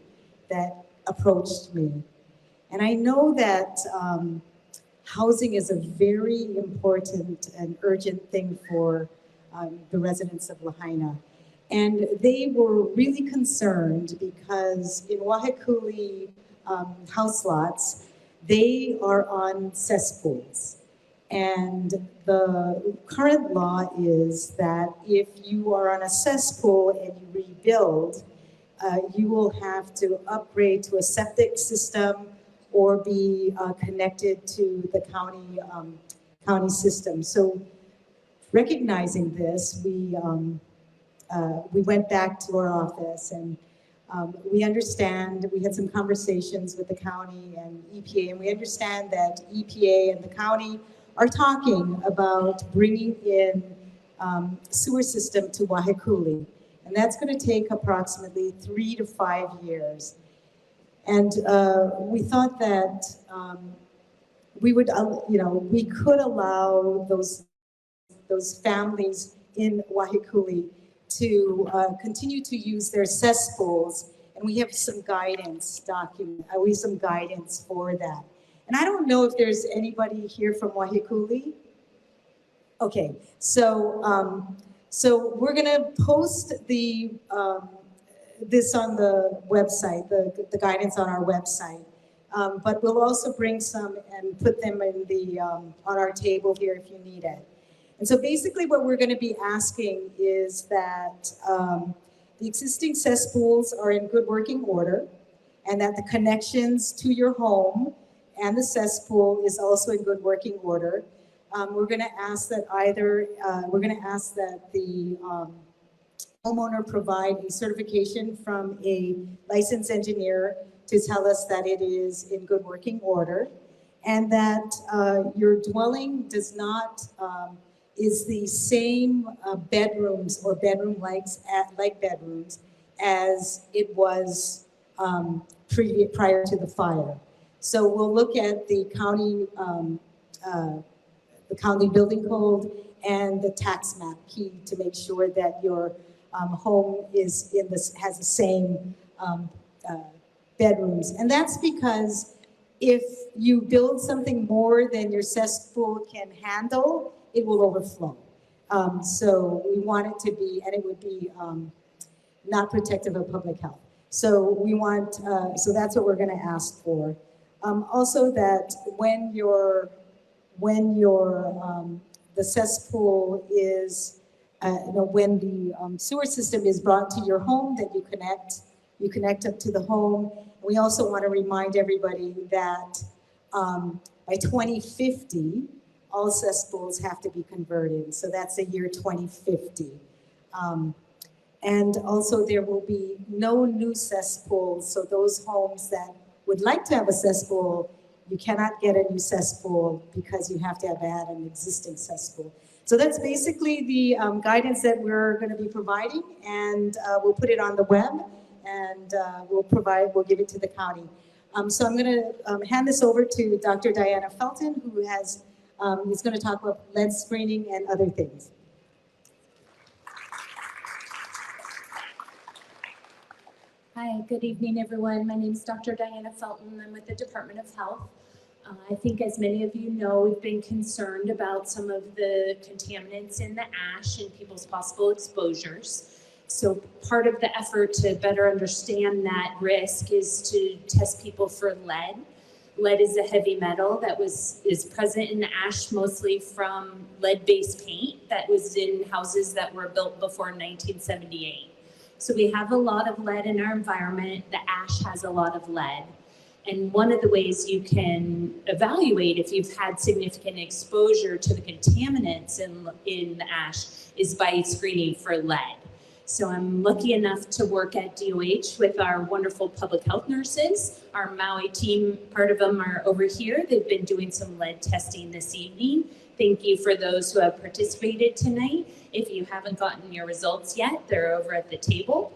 that approached me. And I know that housing is a very important and urgent thing for the residents of Lahaina. And they were really concerned because in Wahikuli house lots, they are on cesspools. And the current law is that if you are on a cesspool and you rebuild, you will have to upgrade to a septic system or be connected to the county system. So recognizing this, we went back to our office and we understand, we had some conversations with the county and EPA, and we understand that EPA and the county are talking about bringing in sewer system to Waiakuli. And that's going to take approximately 3 to 5 years. And we thought that we would, we could allow those families in Waiakuli to continue to use their cesspools, and we have some guidance we have some guidance for that. And I don't know if there's anybody here from Waiakuli. Okay, so we're gonna post the this on the website, the guidance on our website. But we'll also bring some and put them in the on our table here if you need it. And so basically what we're going to be asking is that the existing cesspools are in good working order, and that the connections to your home and the cesspool is also in good working order. We're going to ask that the homeowner provide a certification from a licensed engineer to tell us that it is in good working order, and that your dwelling does not is the same bedrooms or bedroom-like bedrooms as it was prior to the fire. So we'll look at the county building code and the tax map key to make sure that your home is has the same bedrooms. And that's because if you build something more than your cesspool can handle, it will overflow. So we want it to be, and it would be not protective of public health. So we want, so that's what we're going to ask for. Also, that when the cesspool is, when the sewer system is brought to your home, that you connect up to the home. We also want to remind everybody that by 2050, all cesspools have to be converted. So that's the year 2050. And also there will be no new cesspools. So those homes that would like to have a cesspool, you cannot get a new cesspool because you have to have had an existing cesspool. So that's basically the guidance that we're going to be providing, and we'll put it on the web, and we'll give it to the county. So I'm going to hand this over to Dr. Diana Felton, who is going to talk about lead screening and other things. Hi, good evening, everyone. My name is Dr. Diana Felton. I'm with the Department of Health. I think, as many of you know, we've been concerned about some of the contaminants in the ash and people's possible exposures. So part of the effort to better understand that risk is to test people for lead. Lead is a heavy metal that is present in the ash, mostly from lead-based paint that was in houses that were built before 1978. So we have a lot of lead in our environment. The ash has a lot of lead. And one of the ways you can evaluate if you've had significant exposure to the contaminants in the ash is by screening for lead. So I'm lucky enough to work at DOH with our wonderful public health nurses. Our Maui team, part of them are over here. They've been doing some lead testing this evening. Thank you for those who have participated tonight. If you haven't gotten your results yet, they're over at the table.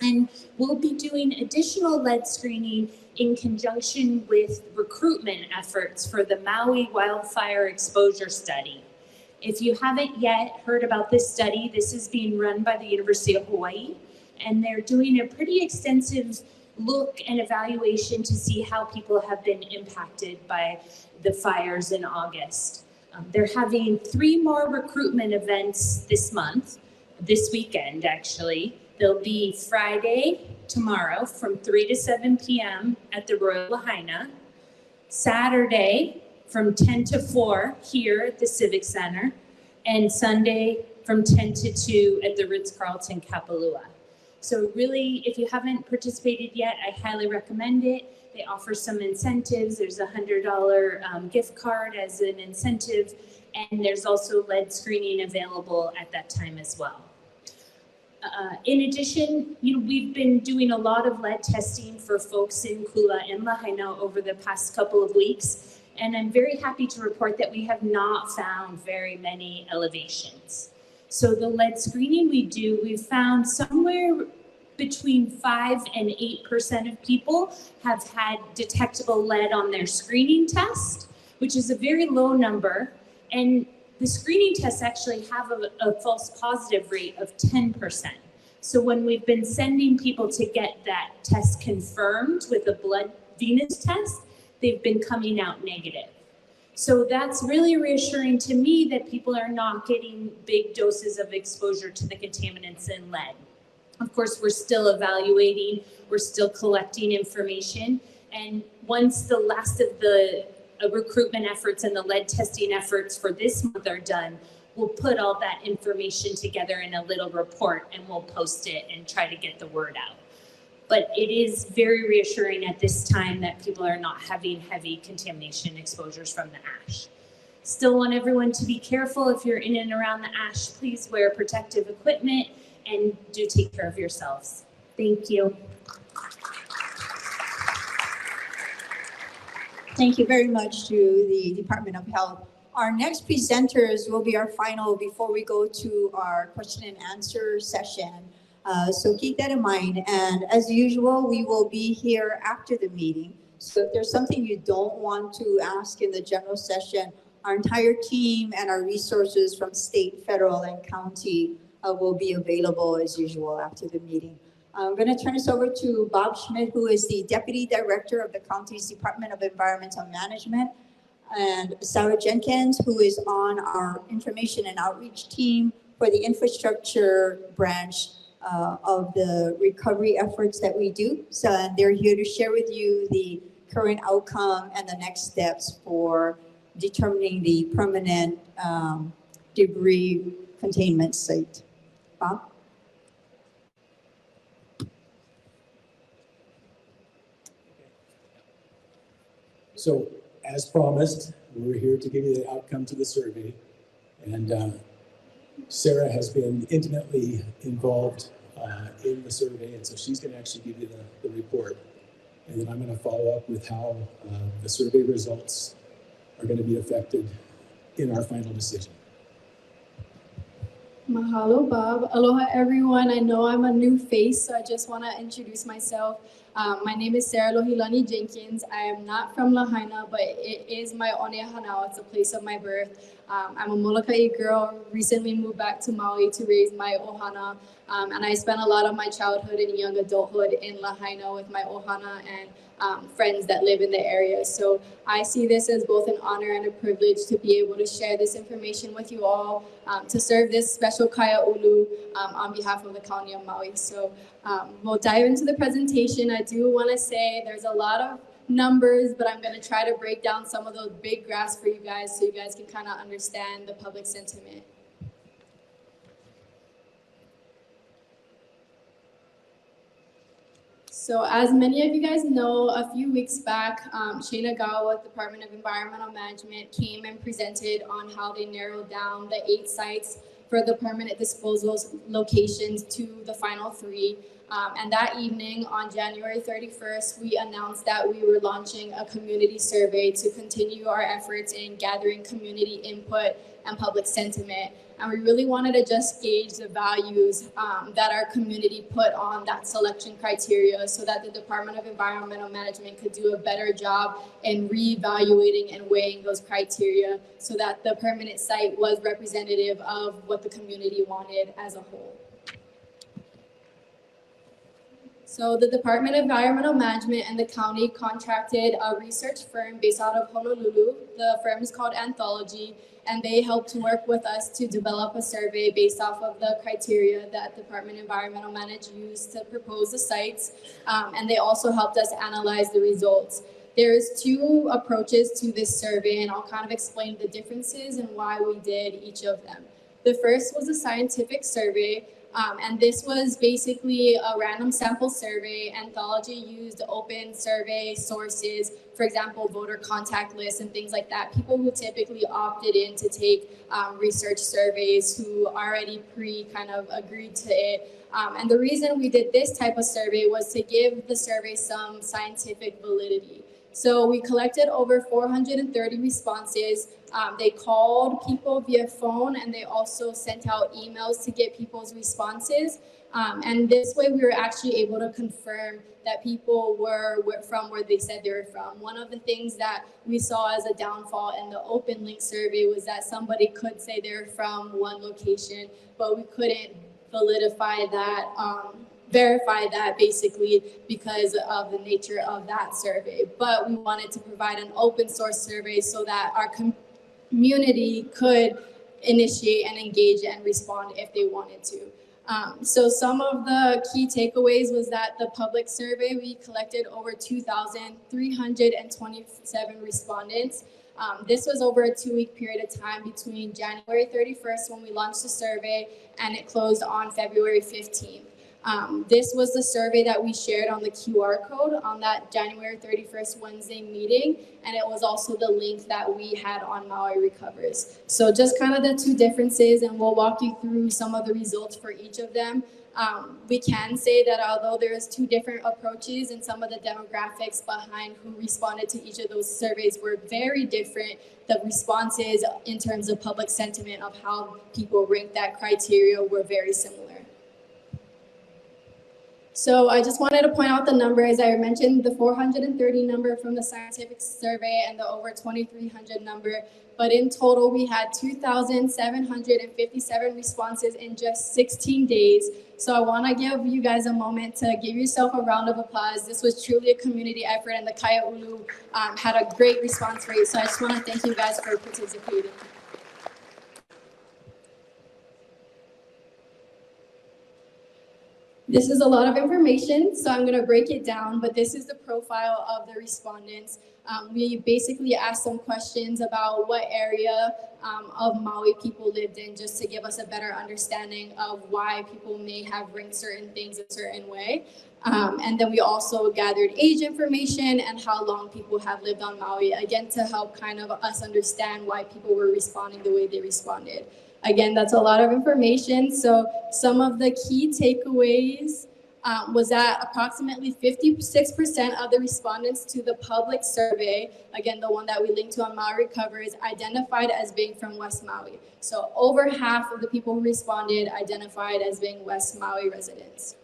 And we'll be doing additional lead screening in conjunction with recruitment efforts for the Maui Wildfire Exposure Study. If you haven't yet heard about this study, this is being run by the University of Hawaii, and they're doing a pretty extensive look and evaluation to see how people have been impacted by the fires in August. They're having 3 more recruitment events this weekend actually. They'll be Friday, tomorrow, from 3 to 7 p.m. at the Royal Lahaina. Saturday, from 10 to 4 here at the Civic Center. And Sunday, from 10 to 2 at the Ritz-Carlton Kapalua. So really, if you haven't participated yet, I highly recommend it. They offer some incentives. There's a $100 gift card as an incentive, and there's also lead screening available at that time as well. In addition, we've been doing a lot of lead testing for folks in Kula and Lahaina over the past couple of weeks, and I'm very happy to report that we have not found very many elevations. So the lead screening we've found somewhere between 5 and 8% of people have had detectable lead on their screening test, which is a very low number. And the screening tests actually have a false positive rate of 10%. So when we've been sending people to get that test confirmed with a blood venous test, they've been coming out negative. So that's really reassuring to me that people are not getting big doses of exposure to the contaminants in lead. Of course, we're still evaluating, we're still collecting information, and once the last of the recruitment efforts and the lead testing efforts for this month are done, we'll put all that information together in a little report and we'll post it and try to get the word out. But it is very reassuring at this time that people are not having heavy contamination exposures from the ash. Still want everyone to be careful. If you're in and around the ash, please wear protective equipment and do take care of yourselves. Thank you. Thank you very much to the Department of Health. Our next presenters will be our final before we go to our question and answer session. So keep that in mind. And as usual, we will be here after the meeting. So if there's something you don't want to ask in the general session, our entire team and our resources from state, federal, and county will be available as usual after the meeting. I'm going to turn this over to Bob Schmidt, who is the Deputy Director of the county's Department of Environmental Management, and Sarah Jenkins, who is on our information and outreach team for the infrastructure branch of the recovery efforts that we do. So and they're here to share with you the current outcome and the next steps for determining the permanent debris containment site. Bob? So, as promised, we're here to give you the outcome to the survey. And Sarah has been intimately involved in the survey, and so she's going to actually give you the report. And then I'm going to follow up with how the survey results are going to be affected in our final decision. Mahalo, Bob. Aloha, everyone. I know I'm a new face, so I just want to introduce myself. My name is Sarah Lohilani Jenkins. I am not from Lahaina, but it is my Onea Hanau. It's a place of my birth. I'm a Molokai girl, recently moved back to Maui to raise my ohana. And I spent a lot of my childhood and young adulthood in Lahaina with my ohana and friends that live in the area. So I see this as both an honor and a privilege to be able to share this information with you all, to serve this special kaya ulu on behalf of the County of Maui. So we'll dive into the presentation. I do want to say there's a lot of numbers, but I'm going to try to break down some of those big graphs for you guys so you guys can kind of understand the public sentiment. So as many of you guys know, a few weeks back, Shayna Gawa, Department of Environmental Management, came and presented on how they narrowed down the 8 sites for the permanent disposal locations to the final 3. And that evening, on January 31st, we announced that we were launching a community survey to continue our efforts in gathering community input and public sentiment. And we really wanted to just gauge the values that our community put on that selection criteria so that the Department of Environmental Management could do a better job in reevaluating and weighing those criteria so that the permanent site was representative of what the community wanted as a whole. So the Department of Environmental Management and the county contracted a research firm based out of Honolulu. The firm is called Anthology, and they helped to work with us to develop a survey based off of the criteria that Department of Environmental Management used to propose the sites. And they also helped us analyze the results. There's 2 approaches to this survey, and I'll kind of explain the differences and why we did each of them. The first was a scientific survey. And this was basically a random sample survey. Anthology used open survey sources, for example, voter contact lists and things like that. People who typically opted in to take research surveys who already kind of agreed to it. And the reason we did this type of survey was to give the survey some scientific validity. So we collected over 430 responses. They called people via phone, and they also sent out emails to get people's responses. And this way we were actually able to confirm that people were from where they said they were from. One of the things that we saw as a downfall in the open link survey was that somebody could say they're from one location, but we couldn't verify that basically because of the nature of that survey. But we wanted to provide an open source survey so that our community could initiate and engage and respond if they wanted to. So some of the key takeaways was that the public survey, we collected over 2,327 respondents. This was over a 2-week period of time between January 31st when we launched the survey and it closed on February 15th. This was the survey that we shared on the QR code on that January 31st Wednesday meeting, and it was also the link that we had on Maui Recovers. So just kind of the two differences, and we'll walk you through some of the results for each of them. We can say that although there's two different approaches and some of the demographics behind who responded to each of those surveys were very different, the responses in terms of public sentiment of how people ranked that criteria were very similar. So I just wanted to point out the numbers. I mentioned the 430 number from the scientific survey and the over 2,300 number, but in total we had 2,757 responses in just 16 days. So I want to give you guys a moment to give yourself a round of applause. This was truly a community effort, and the Kaia'ulu had a great response rate. So I just want to thank you guys for participating. This is a lot of information, so I'm going to break it down, but this is the profile of the respondents. We basically asked some questions about what area of Maui people lived in, just to give us a better understanding of why people may have ranked certain things a certain way. And then we also gathered age information and how long people have lived on Maui, again, to help kind of us understand why people were responding the way they responded. Again, that's a lot of information. So some of the key takeaways was that approximately 56% of the respondents to the public survey, again, the one that we linked to on Maui Recovers, identified as being from West Maui. So over half of the people who responded identified as being West Maui residents.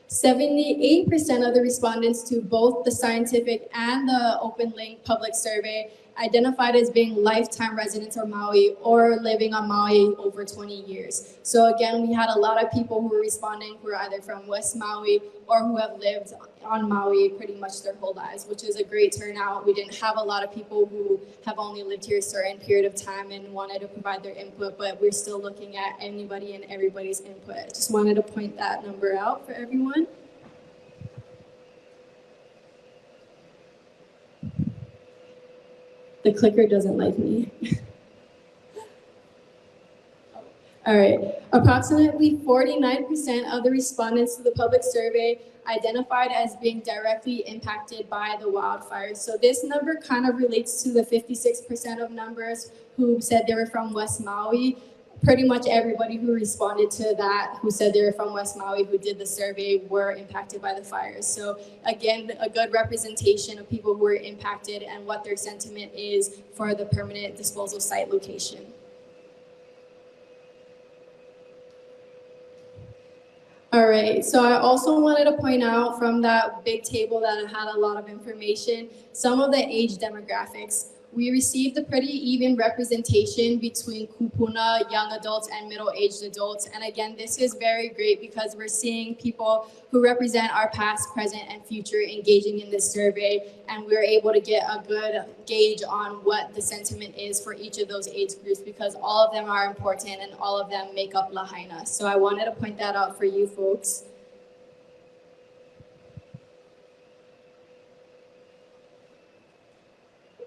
78% of the respondents to both the scientific and the open link public survey identified as being lifetime residents of Maui or living on Maui over 20 years. So again, we had a lot of people who were responding who are either from West Maui or who have lived on Maui pretty much their whole lives, which is a great turnout. We didn't have a lot of people who have only lived here a certain period of time and wanted to provide their input, but we're still looking at anybody and everybody's input. I just wanted to point that number out for everyone. The clicker doesn't like me. All right, approximately 49% of the respondents to the public survey identified as being directly impacted by the wildfires. So this number kind of relates to the 56% of numbers who said they were from West Maui. Pretty much everybody who responded to that, who said they were from West Maui, who did the survey, were impacted by the fires. So again, a good representation of people who were impacted and what their sentiment is for the permanent disposal site location. All right, so I also wanted to point out from that big table that had a lot of information, some of the age demographics. We received a pretty even representation between kupuna, young adults, and middle-aged adults. And again, this is very great because we're seeing people who represent our past, present, and future engaging in this survey. And we're able to get a good gauge on what the sentiment is for each of those age groups because all of them are important and all of them make up Lahaina. So I wanted to point that out for you folks.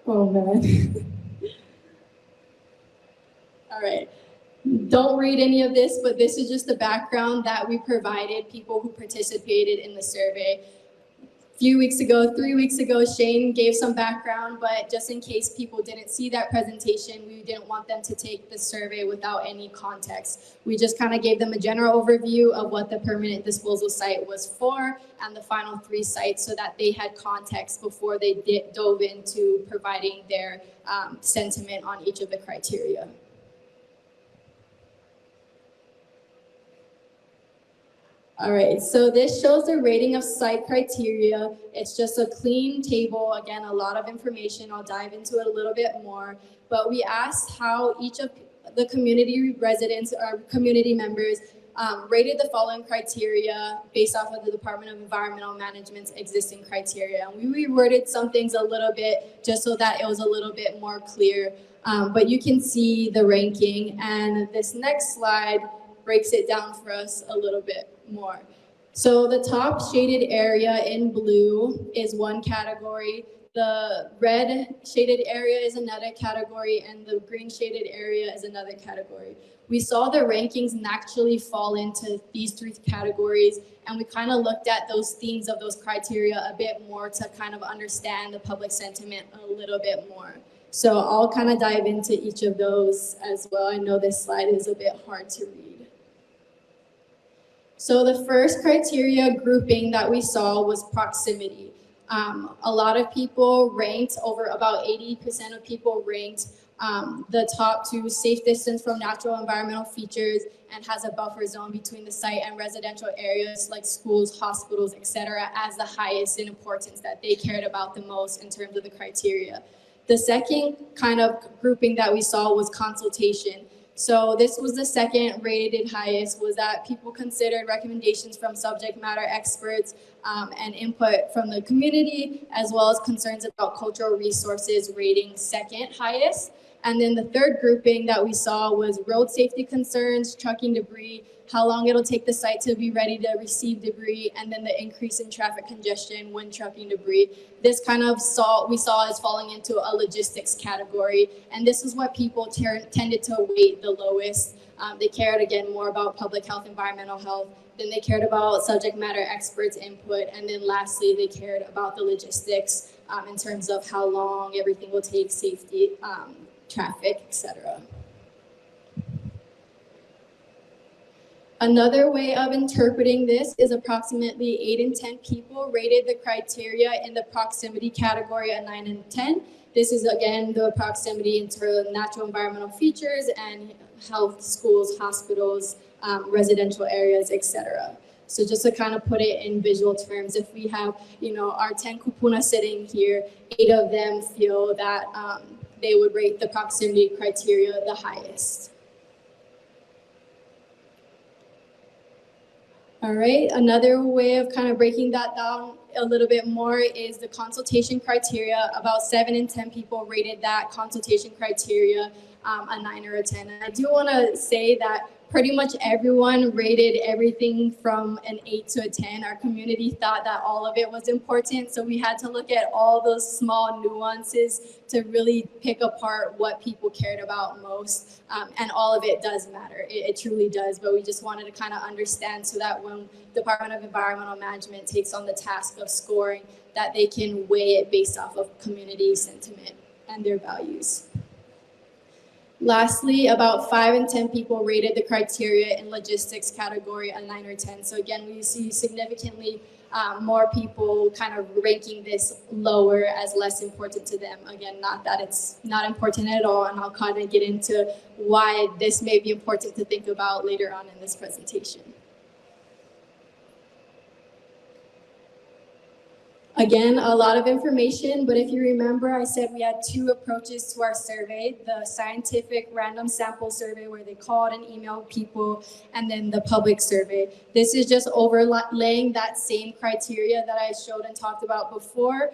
Oh man. All right. Don't read any of this, but this is just the background that we provided people who participated in the survey. A few weeks ago, 3 weeks ago, Shane gave some background, but just in case people didn't see that presentation, we didn't want them to take the survey without any context. We just kind of gave them a general overview of what the permanent disposal site was for and the final 3 sites so that they had context before they dove into providing their sentiment on each of the criteria. All right, so this shows the rating of site criteria. It's just a clean table. Again, a lot of information. I'll dive into it a little bit more. But we asked how each of the community residents or community members rated the following criteria based off of the Department of Environmental Management's existing criteria. And we reworded some things a little bit just so that it was a little bit more clear. But you can see the ranking. And this next slide breaks it down for us a little bit more. So the top shaded area in blue is one category. The red shaded area is another category, and the green shaded area is another category. We saw the rankings naturally fall into these 3 categories, and we kind of looked at those themes of those criteria a bit more to kind of understand the public sentiment a little bit more. So I'll kind of dive into each of those as well. I know this slide is a bit hard to read. So the first criteria grouping that we saw was proximity. A lot of people ranked, over about 80% of people ranked the top 2, safe distance from natural environmental features and has a buffer zone between the site and residential areas like schools, hospitals, etc., as the highest in importance that they cared about the most in terms of the criteria. The second kind of grouping that we saw was consultation. So this was the second rated highest, was that people considered recommendations from subject matter experts and input from the community, as well as concerns about cultural resources rating second highest. And then the third grouping that we saw was road safety concerns, trucking debris, how long it'll take the site to be ready to receive debris, and then the increase in traffic congestion when trucking debris. This kind of we saw as falling into a logistics category, and this is what people tended to weight the lowest. They cared, again, more about public health, environmental health, then they cared about subject matter experts' input, and then lastly, they cared about the logistics in terms of how long everything will take, safety, traffic, etc. Another way of interpreting this is approximately 8 in 10 people rated the criteria in the proximity category a 9 in 10. This is, again, the proximity into natural environmental features and health, schools, hospitals, residential areas, etc. So just to kind of put it in visual terms, if we have, our 10 kupuna sitting here, 8 of them feel that they would rate the proximity criteria the highest. All right, another way of kind of breaking that down a little bit more is the consultation criteria. About 7 in 10 people rated that consultation criteria a 9 or a 10. And I do want to say that pretty much everyone rated everything from an 8 to a 10. Our community thought that all of it was important, so we had to look at all those small nuances to really pick apart what people cared about most. And all of it does matter. It truly does, but we just wanted to kind of understand so that when Department of Environmental Management takes on the task of scoring, that they can weigh it based off of community sentiment and their values. Lastly, about 5 in 10 people rated the criteria in logistics category a 9 or 10. So again, we see significantly more people kind of ranking this lower as less important to them. Again, not that it's not important at all, and I'll kind of get into why this may be important to think about later on in this presentation. Again, a lot of information, but if you remember, I said we had 2 approaches to our survey: the scientific random sample survey, where they called and emailed people, and then the public survey. This is just overlaying that same criteria that I showed and talked about before,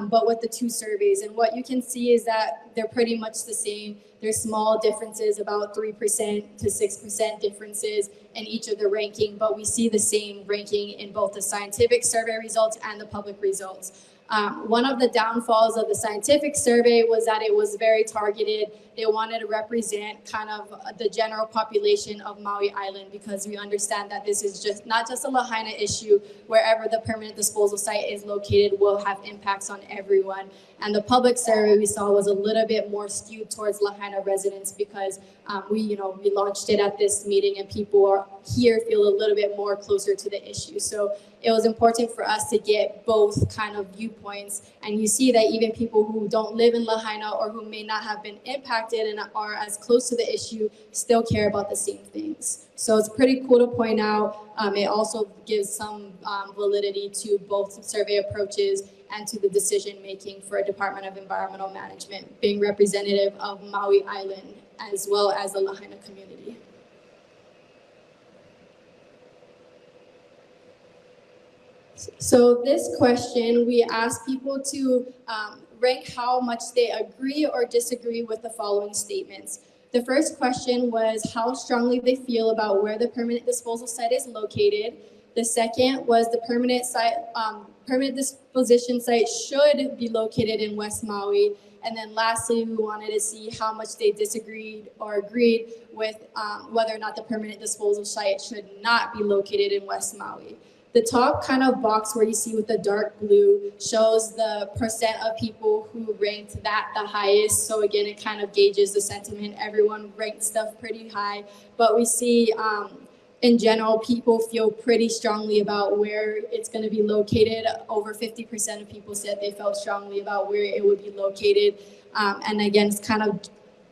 but with the 2 surveys. And what you can see is that they're pretty much the same. There's small differences, about 3% to 6% differences in each of the ranking, but we see the same ranking in both the scientific survey results and the public results. One of the downfalls of the scientific survey was that it was very targeted. They wanted to represent kind of the general population of Maui Island, because we understand that this is just not just a Lahaina issue. Wherever the permanent disposal site is located will have impacts on everyone. And the public survey we saw was a little bit more skewed towards Lahaina residents, because we launched it at this meeting and people are here feel a little bit more closer to the issue. So it was important for us to get both kind of viewpoints. And you see that even people who don't live in Lahaina or who may not have been impacted and are as close to the issue still care about the same things. So it's pretty cool to point out. It also gives some validity to both survey approaches and to the decision making for a Department of Environmental Management, being representative of Maui Island as well as the Lahaina community. So this question, we asked people to rank how much they agree or disagree with the following statements. The first question was how strongly they feel about where the permanent disposal site is located. The second was the permanent disposition site should be located in West Maui. And then lastly, we wanted to see how much they disagreed or agreed with whether or not the permanent disposal site should not be located in West Maui. The top kind of box where you see with the dark blue shows the percent of people who ranked that the highest. So again, it kind of gauges the sentiment. Everyone ranked stuff pretty high, but we see in general, people feel pretty strongly about where it's going to be located. Over 50% of people said they felt strongly about where it would be located. And again, it's kind of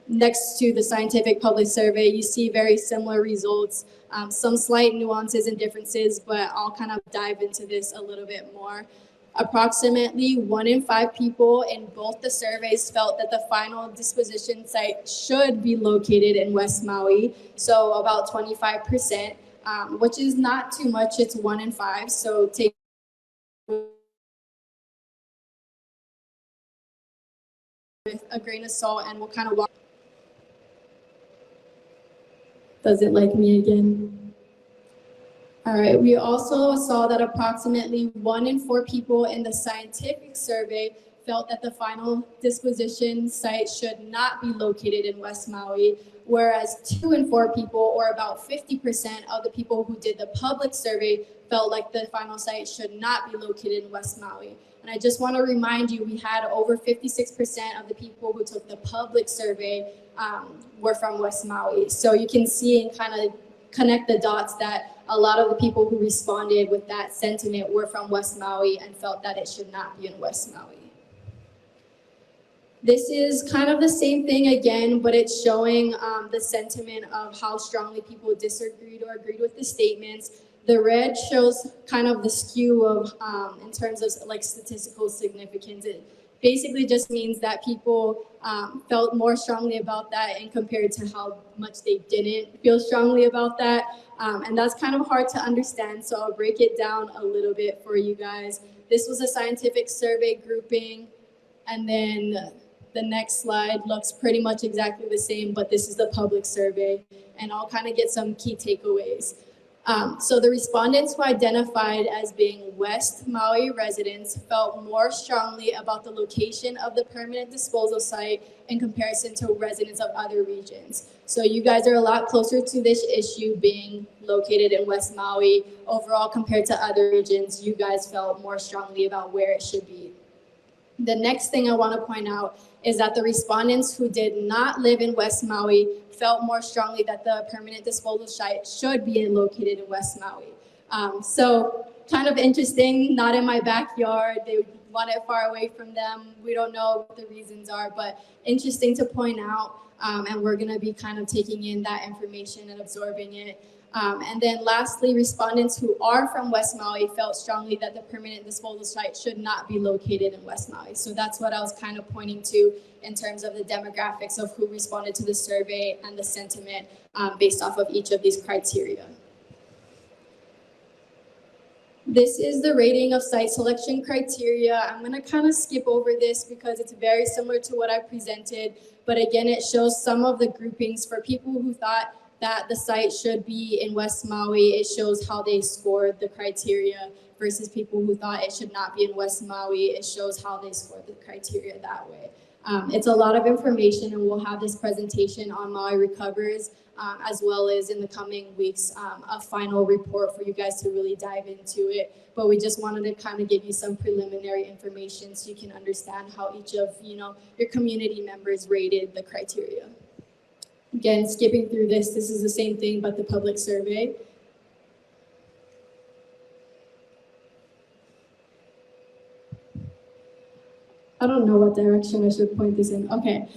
next to the scientific public survey, you see very similar results, some slight nuances and differences, but I'll kind of dive into this a little bit more. Approximately 1 in 5 people in both the surveys felt that the final disposition site should be located in West Maui, so about 25%, which is not too much. It's 1 in 5, so take with a grain of salt, and we'll kind of walk. Does it like me again? All right, we also saw that approximately 1 in 4 people in the scientific survey felt that the final disposition site should not be located in West Maui, whereas 2 in 4 people, or about 50% of the people who did the public survey, felt like the final site should not be located in West Maui. And I just want to remind you, we had over 56% of the people who took the public survey were from West Maui. So you can see and kind of connect the dots that a lot of the people who responded with that sentiment were from West Maui and felt that it should not be in West Maui. This is kind of the same thing again, but it's showing the sentiment of how strongly people disagreed or agreed with the statements. The red shows kind of the skew of, in terms of like statistical significance. It basically just means that people felt more strongly about that and compared to how much they didn't feel strongly about that. And that's kind of hard to understand, so I'll break it down a little bit for you guys. This was a scientific survey grouping, and then the next slide looks pretty much exactly the same, but this is the public survey, and I'll kind of get some key takeaways. So the respondents who identified as being West Maui residents felt more strongly about the location of the permanent disposal site in comparison to residents of other regions. So you guys are a lot closer to this issue being located in West Maui. Overall, compared to other regions, you guys felt more strongly about where it should be. The next thing I want to point out is that the respondents who did not live in West Maui felt more strongly that the permanent disposal site should be located in West Maui. So kind of interesting, not in my backyard. They want it far away from them. We don't know what the reasons are, but interesting to point out. And we're going to be kind of taking in that information and absorbing it. And then lastly, respondents who are from West Maui felt strongly that the permanent disposal site should not be located in West Maui. So that's what I was kind of pointing to in terms of the demographics of who responded to the survey and the sentiment based off of each of these criteria. This is the rating of site selection criteria. I'm going to kind of skip over this because it's very similar to what I presented. But again, it shows some of the groupings for people who thought that the site should be in West Maui, it shows how they scored the criteria versus people who thought it should not be in West Maui, it shows how they scored the criteria that way. It's a lot of information, and we'll have this presentation on Maui Recovers, as well as in the coming weeks, a final report for you guys to really dive into it. But we just wanted to kind of give you some preliminary information so you can understand how each of your community members rated the criteria. Again, skipping through this is the same thing, but the public survey. I don't know what direction I should point this in. Okay.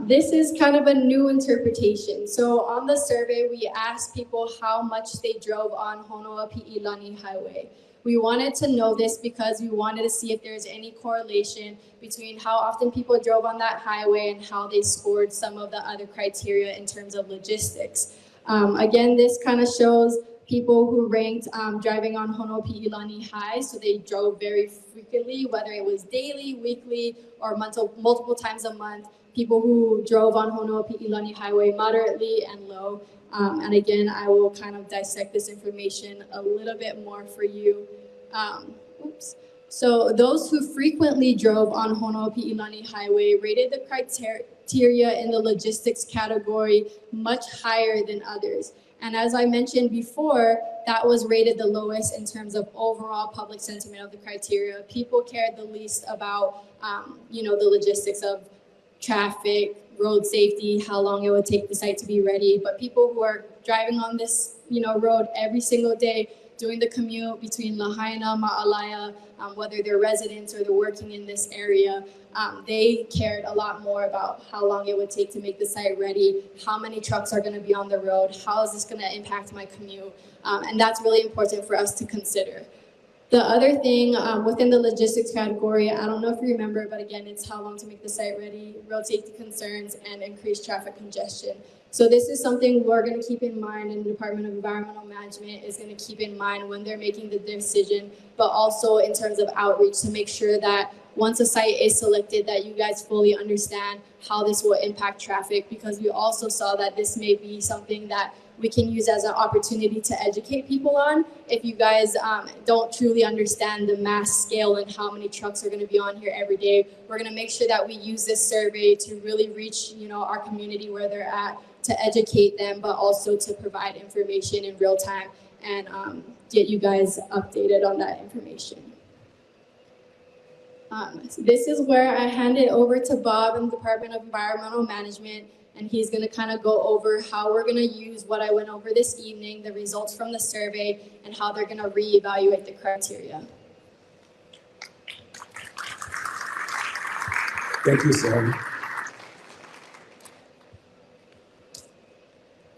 This is kind of a new interpretation. So on the survey, we asked people how much they drove on Honoapi'ilani Highway. We wanted to know this because we wanted to see if there's any correlation between how often people drove on that highway and how they scored some of the other criteria in terms of logistics. Again, this kind of shows people who ranked driving on Honoapi'ilani High, so they drove very frequently, whether it was daily, weekly, or multiple times a month. People who drove on Honoapi'ilani Highway moderately and low. And again, I will kind of dissect this information a little bit more for you. So those who frequently drove on Honoapi'ilani Highway rated the criteria in the logistics category much higher than others. And as I mentioned before, that was rated the lowest in terms of overall public sentiment of the criteria. People cared the least about, the logistics of traffic, road safety, how long it would take the site to be ready. But people who are driving on this, road every single day, doing the commute between Lahaina, Ma'alaya, whether they're residents or they're working in this area, they cared a lot more about how long it would take to make the site ready, how many trucks are going to be on the road, how is this going to impact my commute, and that's really important for us to consider. The other thing within the logistics category, I don't know if you remember, but again, it's how long to make the site ready, road safety concerns, and increased traffic congestion. So this is something we're going to keep in mind, and the Department of Environmental Management is going to keep in mind when they're making the decision, but also in terms of outreach to make sure that once a site is selected, that you guys fully understand how this will impact traffic, because we also saw that this may be something that we can use as an opportunity to educate people on. If you guys don't truly understand the mass scale and how many trucks are going to be on here every day, we're going to make sure that we use this survey to really reach, our community where they're at, to educate them, but also to provide information in real time and get you guys updated on that information. So this is where I hand it over to Bob in the Department of Environmental Management, and he's going to kind of go over how we're going to use what I went over this evening, the results from the survey, and how they're going to reevaluate the criteria. Thank you, Sarah.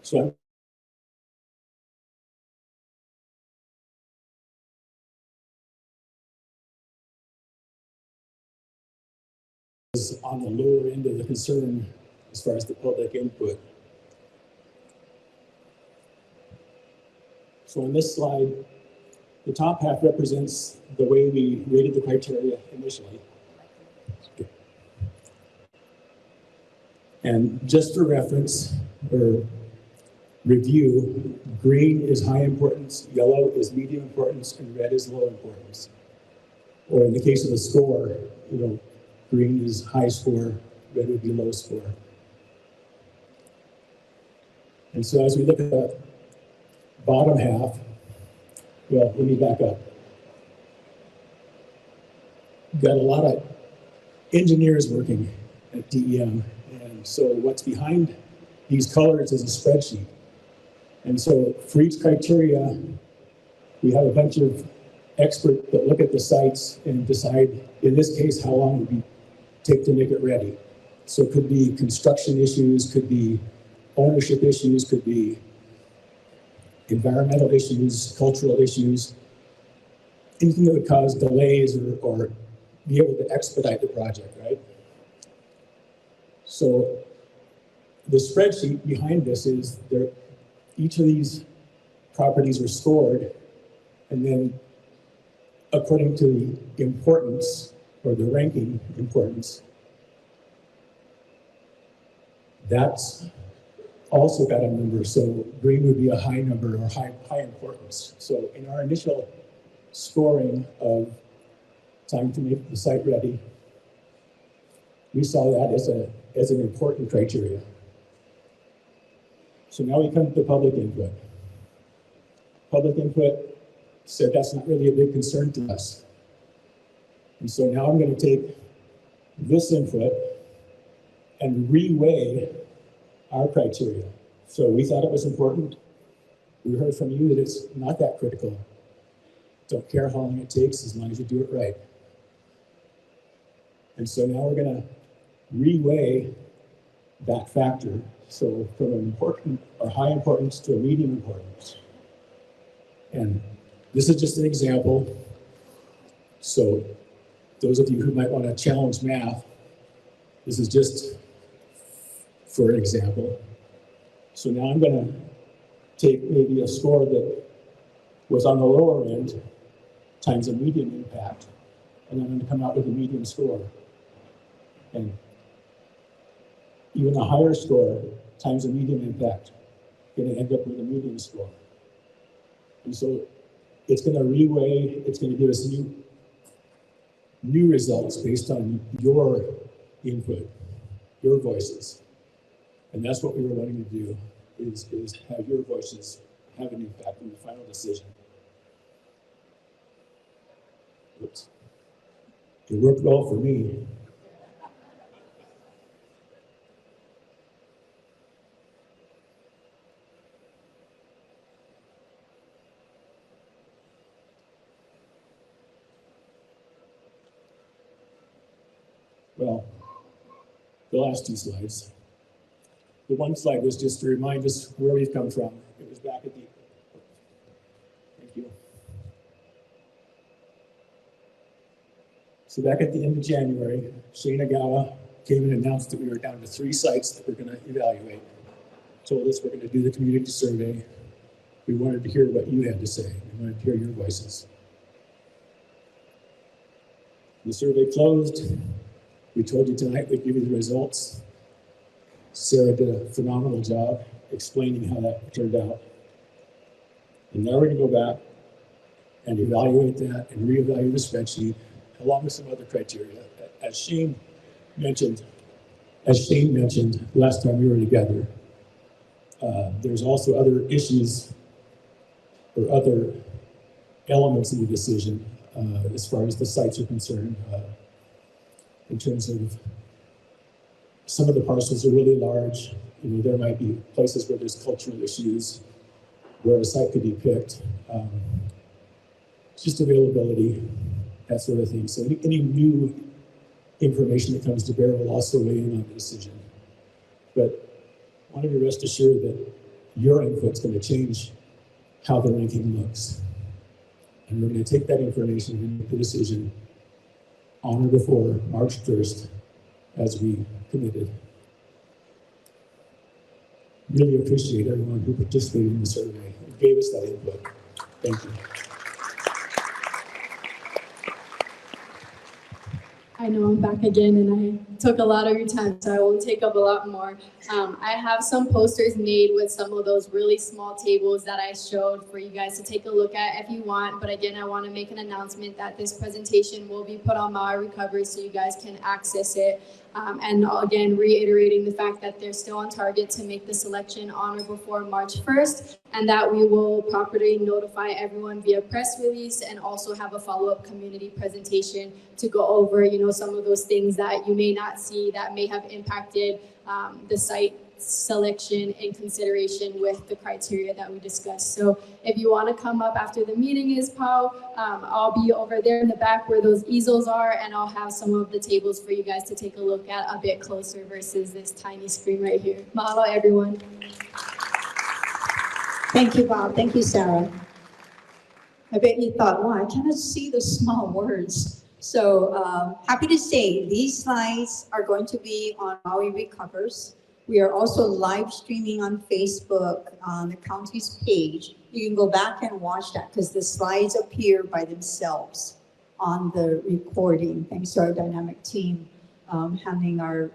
So is on the lower end of the concern as far as the public input. So on this slide, the top half represents the way we rated the criteria initially. And just for reference or review, green is high importance, yellow is medium importance, and red is low importance. Or in the case of the score, green is high score, red would be low score. And so as we look at the bottom half, well, let me back up. We've got a lot of engineers working at DEM. And so what's behind these colors is a spreadsheet. And so for each criteria, we have a bunch of experts that look at the sites and decide, in this case, how long it would take to make it ready. So it could be construction issues, could be ownership issues, could be environmental issues, cultural issues, anything that would cause delays or be able to expedite the project, right? So the spreadsheet behind this is each of these properties are scored, and then according to the importance or the ranking importance, that's also got a number. So green would be a high number or high importance. So in our initial scoring of time to make the site ready, we saw that as an important criteria. So now we come to the public input. Public input said that's not really a big concern to us. And so now I'm going to take this input and reweigh our criteria. So we thought it was important. We heard from you that it's not that critical. Don't care how long it takes as long as you do it right. And so now we're going to reweigh that factor. So from an important or high importance to a medium importance. And this is just an example. So those of you who might want to challenge math, this is just for an example. So now I'm going to take maybe a score that was on the lower end times a medium impact, and I'm going to come out with a medium score. And even a higher score times a medium impact, going to end up with a medium score. And so it's going to reweigh, it's going to give us new results based on your input, your voices. And that's what we were wanting to do, is have your voices have an impact in the final decision. Oops. It worked well for me. Well, the last two slides. The one slide was just to remind us where we've come from. It was back at the, thank you. So back at the end of January, Shane Agawa came and announced that we were down to 3 sites that we're going to evaluate. Told us we're going to do the community survey. We wanted to hear what you had to say. We wanted to hear your voices. The survey closed. We told you tonight we'd give you the results. Sarah did a phenomenal job explaining how that turned out. And now we're going to go back and evaluate that and reevaluate the spreadsheet along with some other criteria. As Shane mentioned last time we were together, there's also other issues or other elements of the decision as far as the sites are concerned. In terms of some of the parcels are really large. You know, there might be places where there's cultural issues, where a site could be picked. Just availability, that sort of thing. So any new information that comes to bear will also weigh in on the decision. But I want you to rest assured that your input's going to change how the ranking looks. And we're going to take that information and make the decision on or before March 1st, as we committed. Really appreciate everyone who participated in the survey and gave us that input. Thank you. I know I'm back again and I took a lot of your time, so I won't take up a lot more. I have some posters made with some of those really small tables that I showed for you guys to take a look at if you want. But again, I want to make an announcement that this presentation will be put on Maui Recovery so you guys can access it. And again, reiterating the fact that they're still on target to make the selection on or before March 1st, and that we will properly notify everyone via press release and also have a follow-up community presentation to go over, you know, some of those things that you may not see that may have impacted the site selection in consideration with the criteria that we discussed. So if you want to come up after the meeting is Pau, I'll be over there in the back where those easels are, and I'll have some of the tables for you guys to take a look at a bit closer versus this tiny screen right here. Mahalo, everyone. Thank you, Bob. Thank you, Sarah. I bet you thought, wow, I cannot see the small words. So happy to say these slides are going to be on Maui Recovers. We are also live streaming on Facebook on the county's page. You can go back and watch that because the slides appear by themselves on the recording. Thanks to our dynamic team handling our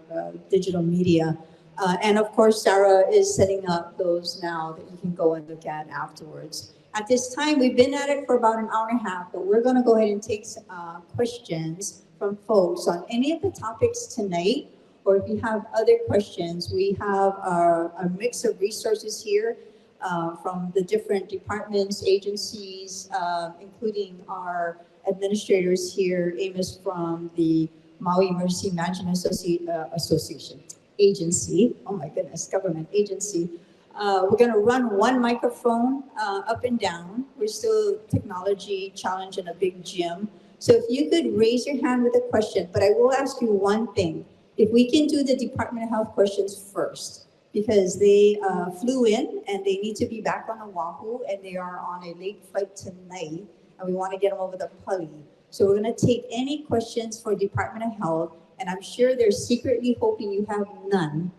digital media. And of course, Sarah is setting up those now that you can go and look at afterwards. At this time, we've been at it for about an hour and a half, but we're going to go ahead and take questions from folks on any of the topics tonight, or if you have other questions. We have a mix of resources here from the different departments, agencies, including our administrators here, Amos from the Maui Emergency Management Association. Agency, oh my goodness, government agency. We're going to run one microphone up and down. We're still technology challenge in a big gym. So if you could raise your hand with a question, but I will ask you one thing. If we can do the Department of Health questions first, because they flew in and they need to be back on Oahu and they are on a late flight tonight and we want to get them over the Pali. So we're going to take any questions for Department of Health, and I'm sure they're secretly hoping you have none.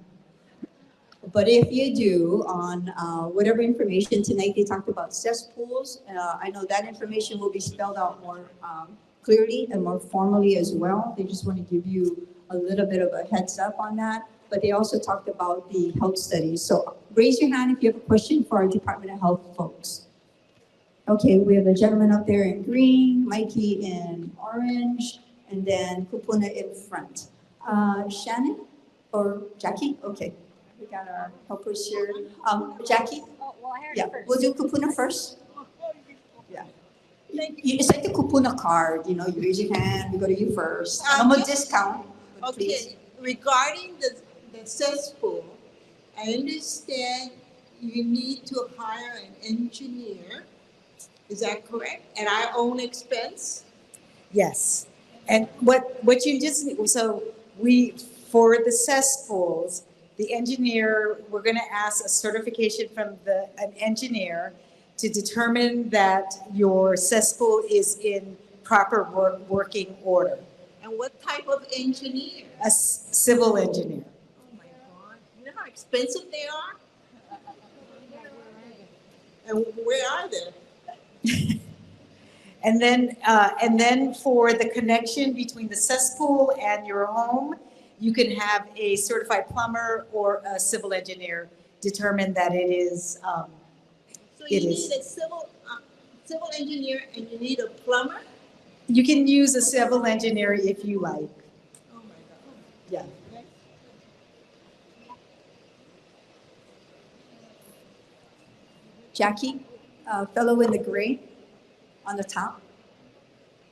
But if you do, on whatever information tonight, they talked about cesspools. I know that information will be spelled out more clearly and more formally as well. They just want to give you a little bit of a heads up on that. But they also talked about the health studies. So raise your hand if you have a question for our Department of Health folks. Okay, we have a gentleman up there in green, Mikey in orange, and then Kupuna in front. Shannon or Jackie? Okay. We got our helpers here. Jackie? Oh, well, I heard Yeah, it first. we'll do Kupuna first. Yeah. It's like the Kupuna card, you know, you raise your hand, we go to you first. No more discount, but please. Okay, regarding the cesspool, I understand you need to hire an engineer. Is that correct? At our own expense? Yes. And what you just, so for the cesspools, the engineer, we're going to ask a certification from an engineer to determine that your cesspool is in proper working order. And what type of engineer? A civil engineer. Oh my God, you know how expensive they are? And where are they? And then for the connection between the cesspool and your home, you can have a certified plumber or a civil engineer determine that it is. So you need a civil engineer and you need a plumber? You can use a civil engineer if you like. Oh my God. Yeah. Jackie, fellow in the gray on the top.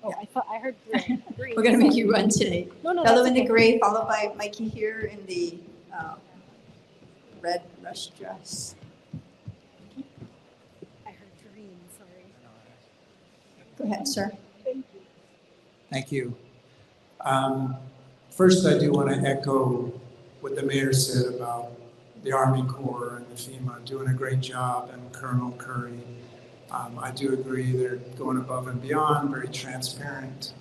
Oh, I heard green. Green. We're gonna make you run today. No, Fellow that's in the okay. gray, followed by Mikey here in the red rush dress. I heard green, sorry. Go ahead, sir. Thank you. Thank you. First, I do want to echo what the mayor said about the Army Corps and the FEMA doing a great job, and Colonel Curry. I do agree they're going above and beyond, very transparent.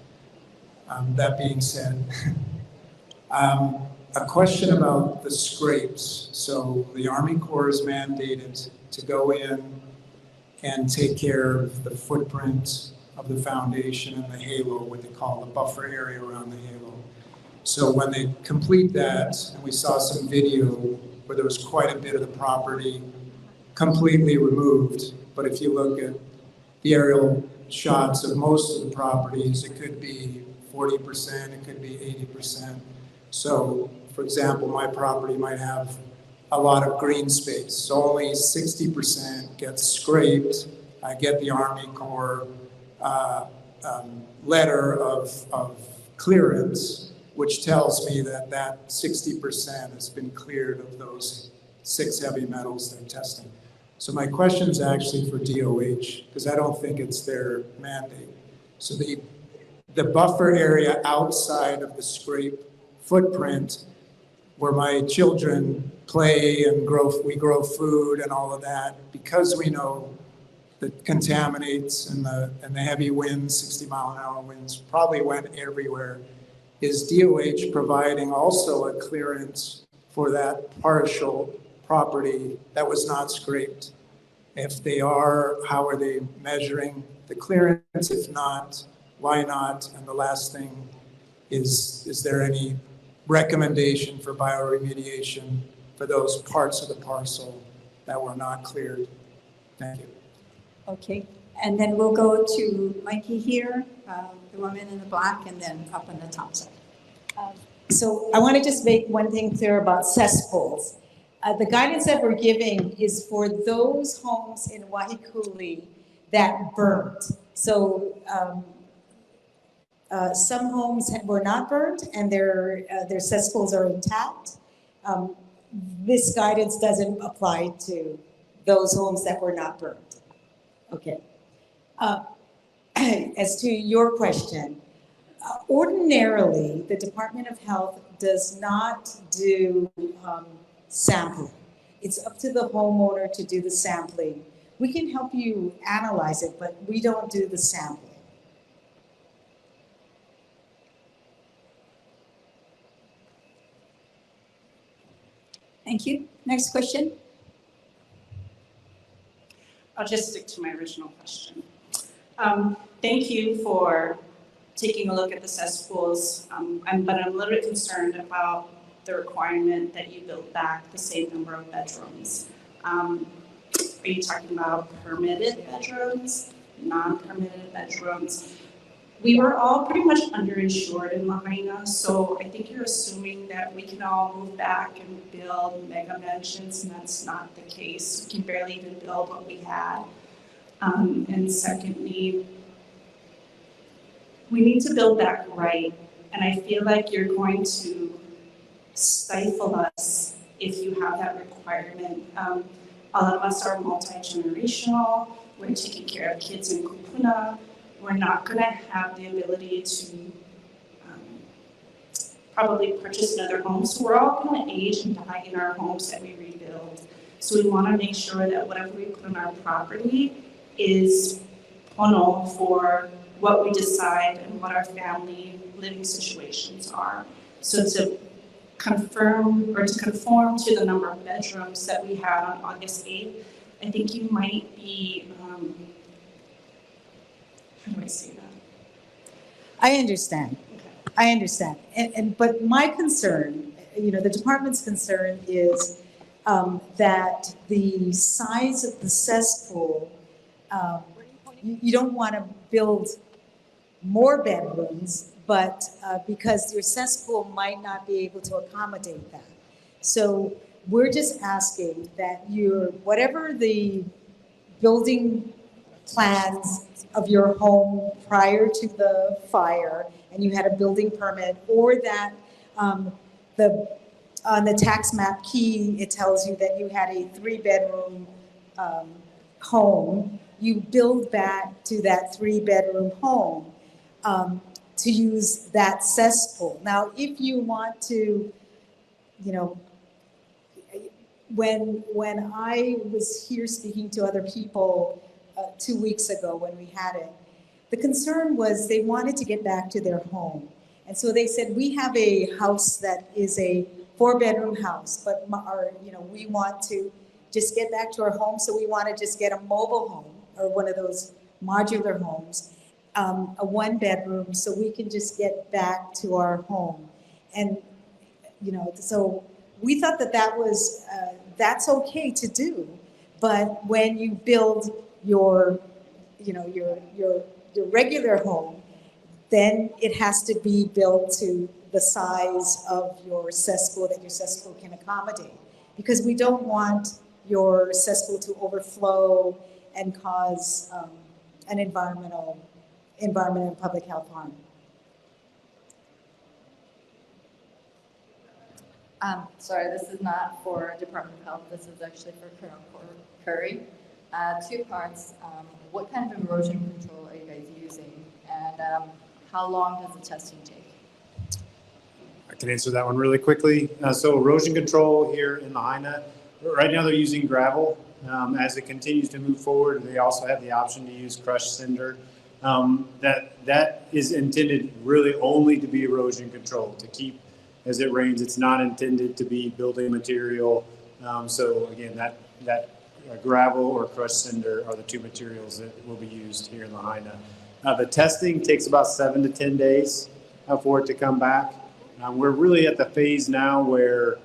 That being said, a question about the scrapes. So the Army Corps is mandated to go in and take care of the footprint of the foundation and the halo, what they call the buffer area around the halo. So when they complete that, and we saw some video where there was quite a bit of the property completely removed, but if you look at the aerial shots of most of the properties, it could be 40%, it could be 80%. So, for example, my property might have a lot of green space, so only 60% gets scraped. I get the Army Corps letter of clearance, which tells me that that 60% has been cleared of those 6 heavy metals they're testing. So my question is actually for DOH, because I don't think it's their mandate. So the buffer area outside of the scrape footprint where my children play and we grow food and all of that, because we know that contaminates and the heavy winds, 60-mile-an-hour winds, probably went everywhere. Is DOH providing also a clearance for that partial property that was not scraped? If they are, how are they measuring the clearance? If not, why not? And the last thing is there any recommendation for bioremediation for those parts of the parcel that were not cleared. Thank you. Okay, and then we'll go to Mikey here, the woman in the black, and then up on the top side. So I want to just make one thing clear about cesspools. The guidance that we're giving is for those homes in Waiakuli that burnt. So some homes were not burnt and their cesspools are intact. This guidance doesn't apply to those homes that were not burnt. Okay. As to your question, ordinarily, the Department of Health does not do sampling. It's up to the homeowner to do the sampling. We can help you analyze it, but we don't do the sampling. Thank you. Next question. I'll just stick to my original question. Thank you for taking a look at the cesspools, but I'm a little bit concerned about the requirement that you build back the same number of bedrooms. Are you talking about permitted bedrooms, non-permitted bedrooms? We were all pretty much underinsured in Lahaina, so I think you're assuming that we can all move back and build mega mansions, and that's not the case. We can barely even build what we had. And secondly, we need to build back right, and I feel like you're going to stifle us if you have that requirement. A lot of us are multi-generational. We're taking care of kids in kupuna. We're not going to have the ability to probably purchase another home. So we're all going to age and die in our homes that we rebuild. So we want to make sure that whatever we put on our property is pono for what we decide and what our family living situations are. So to confirm or to conform to the number of bedrooms that we had on August 8th, I think you might be, how do I say that? I understand. Okay. I understand. But my concern, the department's concern is that the size of the cesspool, you don't want to build more bedrooms, but because your cesspool might not be able to accommodate that. So we're just asking that whatever the building plans of your home prior to the fire, and you had a building permit, or that on the tax map key, it tells you that you had a 3-bedroom home, you build back to that 3-bedroom home to use that cesspool. Now, if you want to, when I was here speaking to other people 2 weeks ago when we had it, the concern was they wanted to get back to their home. And so they said, we have a house that is a 4-bedroom house, but we want to just get back to our home, so we want to just get a mobile home or one of those modular homes, a 1-bedroom, so we can just get back to our home. And, so we thought that was, that's okay to do, but when you build your regular home, then it has to be built to the size of your cesspool that your cesspool can accommodate. Because we don't want your cesspool to overflow and cause an environmental and public health harm. Sorry, this is not for Department of Health. This is actually for Colonel Curry. 2 parts. What kind of erosion control are you guys using? And how long does the testing take? I can answer that one really quickly. So erosion control here in Lahaina, right now they're using gravel. As it continues to move forward, they also have the option to use crushed cinder. That is intended really only to be erosion control, to keep as it rains. It's not intended to be building material. So again, that gravel or crushed cinder are the 2 materials that will be used here in Lahaina. The testing takes about 7 to 10 days for it to come back. We're really at the phase now where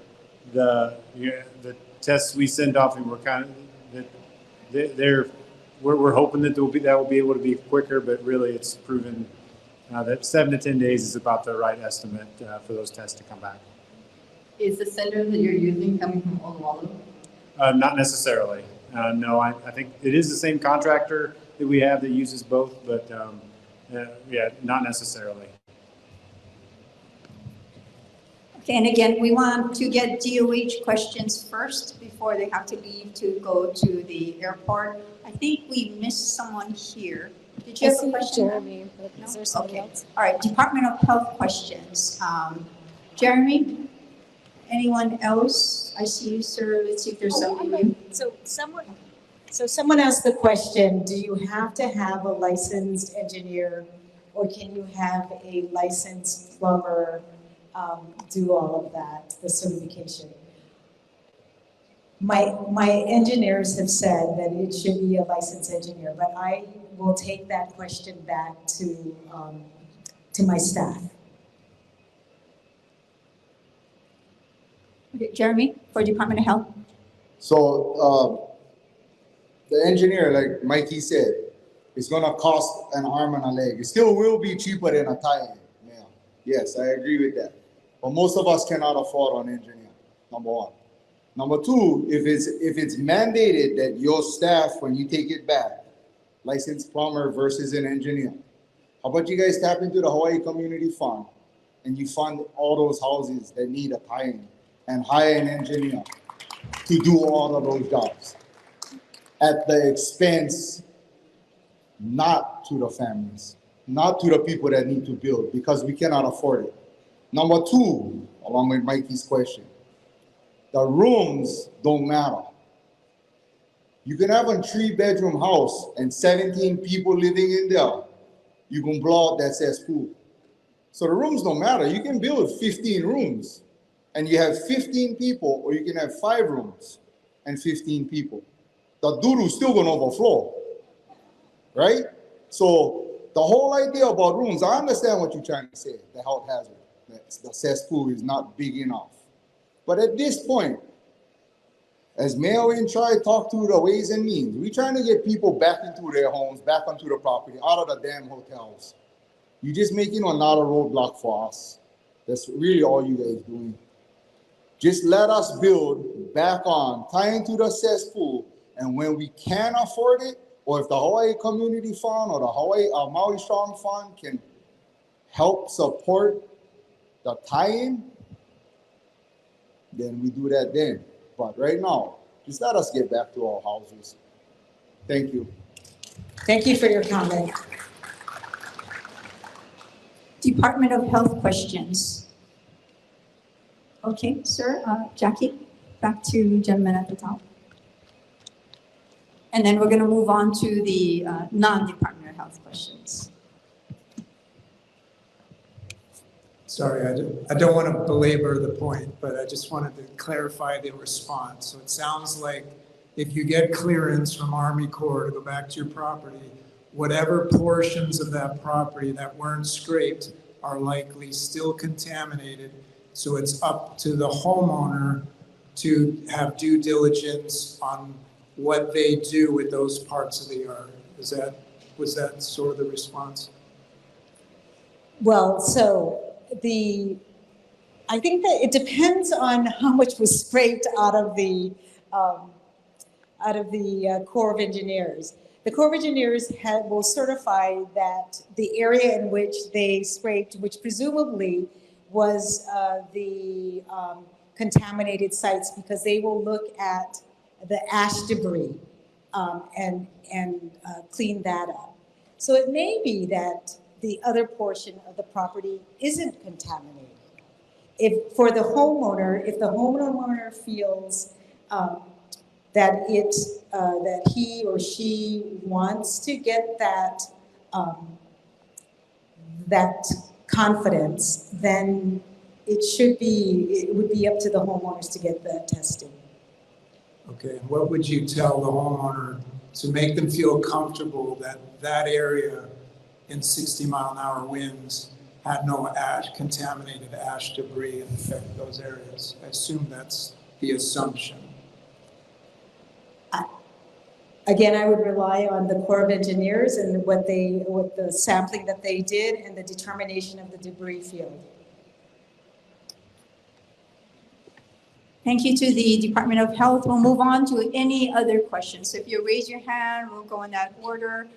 Yeah, the tests we send off, and we're we're hoping that will be able to be quicker, but really it's proven that 7 to 10 days is about the right estimate for those tests to come back. Is the sender that you're using coming from Oluwalu? Not necessarily. No, I think it is the same contractor that we have that uses both, but yeah, not necessarily. Okay, and again, we want to get DOH questions first before they have to leave to go to the airport. I think we missed someone here. Did you have a question? Jeremy, but is there somebody else? All right, Department of Health questions. Jeremy, anyone else? I see you, sir. Let's see if there's somebody. So someone asked the question, do you have to have a licensed engineer or can you have a licensed plumber do all of that, the certification? My engineers have said that it should be a licensed engineer, but I will take that question back to my staff. Okay, Jeremy, for Department of Health. So the engineer, like Mikey said, it's gonna cost an arm and a leg. It still will be cheaper than a tie-in. Yeah. Yes, I agree with that. But most of us cannot afford an engineer, number one. Number two, if it's mandated that your staff, when you take it back, licensed plumber versus an engineer, how about you guys tap into the Hawaii Community Fund and you fund all those houses that need a tie-in and hire an engineer to do all of those jobs at the expense not to the families, not to the people that need to build, because we cannot afford it. Number two, along with Mikey's question, the rooms don't matter. You can have a 3-bedroom house and 17 people living in there. You can blow out that cesspool. So the rooms don't matter. You can build 15 rooms and you have 15 people, or you can have 5 rooms and 15 people. The doo-doo's still gonna overflow, right? So the whole idea about rooms, I understand what you're trying to say, the health hazard, that the cesspool is not big enough. But at this point, as Mayor Wayne tried to talk through the ways and means, we're trying to get people back into their homes, back onto the property, out of the damn hotels. You're just making another roadblock for us. That's really all you guys doing. Just let us build back on, tie into the cesspool, and when we can afford it, or if the Hawaii Community Fund or the Maui Strong Fund can help support the tie-in, then we do that then. But right now, just let us get back to our houses. Thank you. Thank you for your comment. Department of Health questions. Okay, sir, Jackie, back to gentleman at the top. And then we're gonna move on to the non-Department of Health questions. Sorry, I don't want to belabor the point, but I just wanted to clarify the response. So it sounds like if you get clearance from Army Corps to go back to your property, whatever portions of that property that weren't scraped are likely still contaminated. So it's up to the homeowner to have due diligence on what they do with those parts of the yard. Was that sort of the response? Well, so I think that it depends on how much was scraped out of the Corps of Engineers. The Corps of Engineers will certify that the area in which they scraped, which presumably was the contaminated sites, because they will look at the ash debris and clean that up. So it may be that the other portion of the property isn't contaminated. If the homeowner feels that he or she wants to get that confidence, then it would be up to the homeowners to get the testing. Okay, and what would you tell the homeowner to make them feel comfortable that that area in 60-mile-an-hour winds had no contaminated ash debris and affect those areas? I assume that's the assumption? Again, I would rely on the Corps of Engineers and what the sampling that they did and the determination of the debris field. Thank you to the Department of Health. We'll move on to any other questions. So if you raise your hand, we'll go in that order.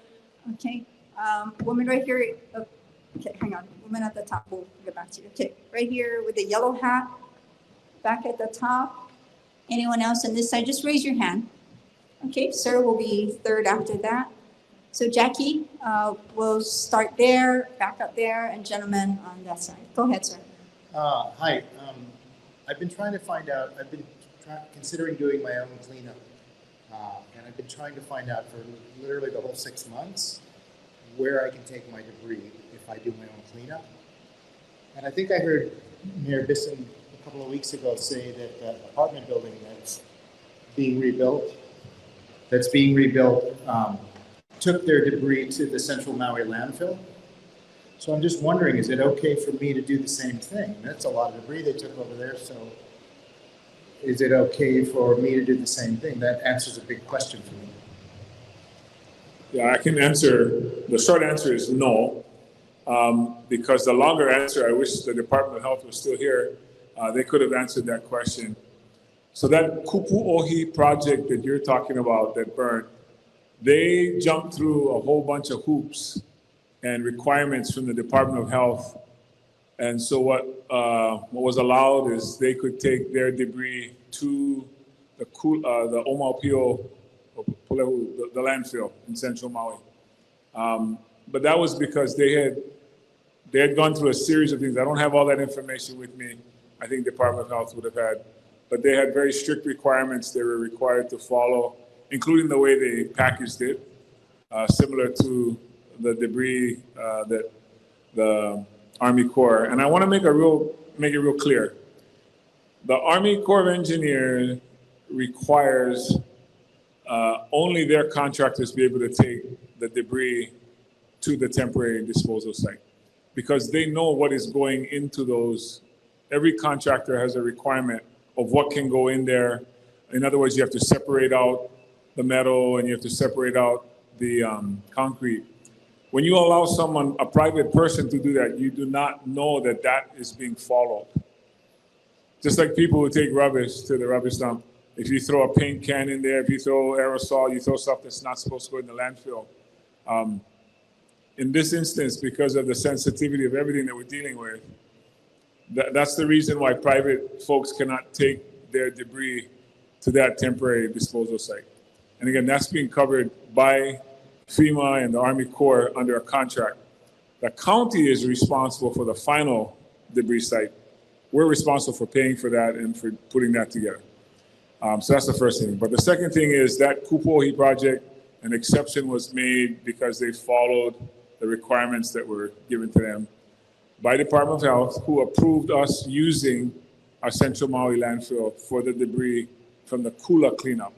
Okay, woman right here. Oh, okay, hang on. Woman at the top. We'll get back to you. Okay, right here with the yellow hat, back at the top. Anyone else on this side? Just raise your hand. Okay, sir will be third after that. So Jackie, we'll start there, back up there, and gentlemen on that side. Go ahead, sir. Hi. I've been trying to find out, considering doing my own cleanup, and I've been trying to find out for literally the whole 6 months where I can take my debris if I do my own cleanup. And I think I heard Mayor Bisson a couple of weeks ago say that the apartment building that's being rebuilt took their debris to the Central Maui landfill. So I'm just wondering, is it okay for me to do the same thing? That's a lot of debris they took over there, so is it okay for me to do the same thing? That answers a big question for me. Yeah, I can answer. The short answer is no, because the longer answer, I wish the Department of Health was still here. They could have answered that question. So that Kupu'ohi project that you're talking about that burned, they jumped through a whole bunch of hoops and requirements from the Department of Health. And so what was allowed is they could take their debris to the Omaupio, the landfill in Central Maui. But that was because they had gone through a series of things. I don't have all that information with me. I think Department of Health would have had, but they had very strict requirements they were required to follow, including the way they packaged it, similar to the debris that the Army Corps. And I want to make it real clear. The Army Corps of Engineers requires only their contractors be able to take the debris to the temporary disposal site, because they know what is going into those. Every contractor has a requirement of what can go in there. In other words, you have to separate out the metal and you have to separate out the concrete. When you allow someone, a private person, to do that, you do not know that that is being followed. Just like people who take rubbish to the rubbish dump. If you throw a paint can in there, if you throw aerosol, you throw stuff that's not supposed to go in the landfill. In this instance, because of the sensitivity of everything that we're dealing with, that's the reason why private folks cannot take their debris to that temporary disposal site. And again, that's being covered by FEMA and the Army Corps under a contract. The county is responsible for the final debris site. We're responsible for paying for that and for putting that together. So that's the first thing. But the second thing is that Kupu'ohi project, an exception was made because they followed the requirements that were given to them by Department of Health, who approved us using our Central Maui landfill for the debris from the Kula cleanup.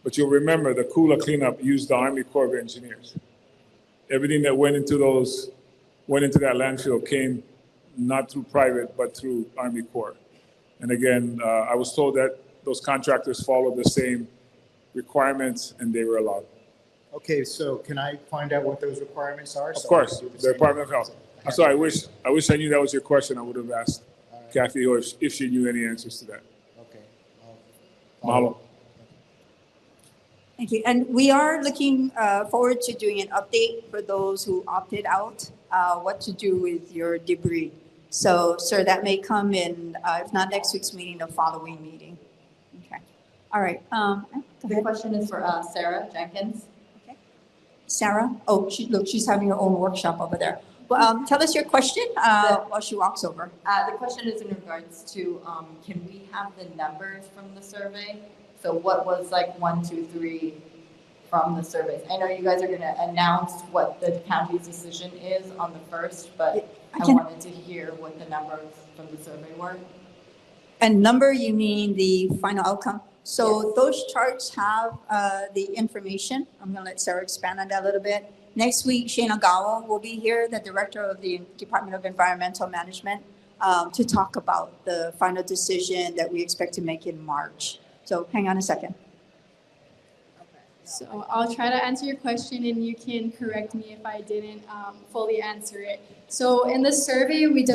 But you'll remember the Kula cleanup used the Army Corps of Engineers. Everything that went into that landfill came not through private, but through Army Corps. And again, I was told that those contractors followed the same requirements and they were allowed. Okay, so can I find out what those requirements are? Of course, the Department of Health. So I wish I knew that was your question. I would have asked Kathy or if she knew any answers to that. Okay. Mahalo. Thank you. And we are looking forward to doing an update for those who opted out, what to do with your debris. So, sir, that may come in, if not next week's meeting, the following meeting. Okay. All right. The question is for Sarah Jenkins. Okay. Sarah? Oh, she's having her own workshop over there. Well, tell us your question while she walks over. The question is in regards to, can we have the numbers from the survey? So what was like 1, 2, 3 from the surveys? I know you guys are going to announce what the county's decision is on the 1st, but I wanted to hear what the numbers from the survey were. And number, you mean the final outcome? So those charts have the information. I'm going to let Sarah expand on that a little bit. Next week, Shane Ogawa will be here, the director of the Department of Environmental Management. to talk about the final decision that we expect to make in March. So hang on a second. So I'll try to answer your question and you can correct me if I didn't fully answer it. So in the survey we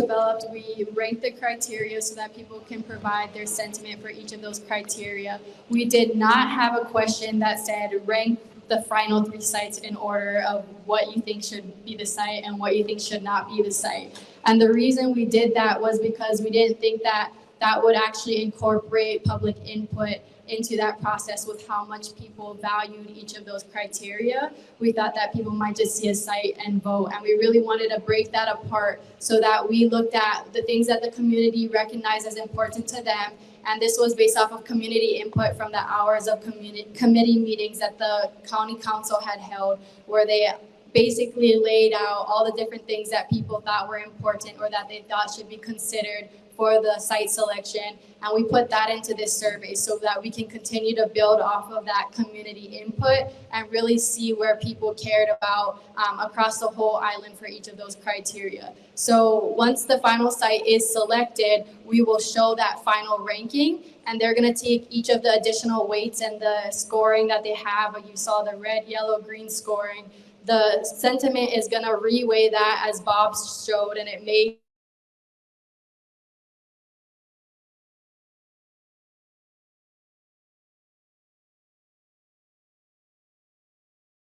ranked the criteria so that people can provide their sentiment for each of those criteria. We did not have a question that said rank the final 3 sites in order of what you think should be the site and what you think should not be the site. And the reason we did that was because we didn't think that that would actually incorporate public input into that process with how much people valued each of those criteria. We thought that people might just see a site and vote, and we really wanted to break that apart so that we looked at the things that the community recognized as important to them, and this was based off of community input from the hours of committee meetings that the county council had held, where they basically laid out all the different things that people thought were important or that they thought should be considered for the site selection. And we put that into this survey so that we can continue to build off of that community input and really see where people cared about across the whole island for each of those criteria. So once the final site is selected, we will show that final ranking, and they're gonna take each of the additional weights and the scoring that they have. You saw the red, yellow, green scoring. The sentiment is gonna reweigh that as Bob showed, and it may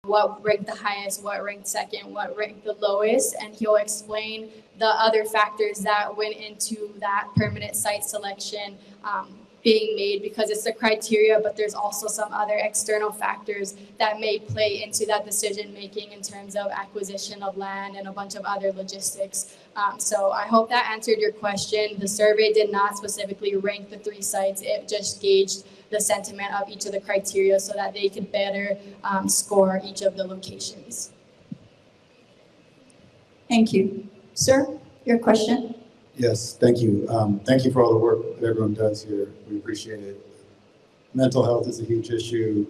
what ranked the highest, what ranked second, what ranked the lowest, and he'll explain the other factors that went into that permanent site selection being made, because it's the criteria, but there's also some other external factors that may play into that decision making in terms of acquisition of land and a bunch of other logistics. So I hope that answered your question. The survey did not specifically rank the 3 sites. It just gauged the sentiment of each of the criteria so that they could better score each of the locations. Thank you. Sir, your question? Yes, thank you. Thank you for all the work that everyone does here. We appreciate it. Mental health is a huge issue,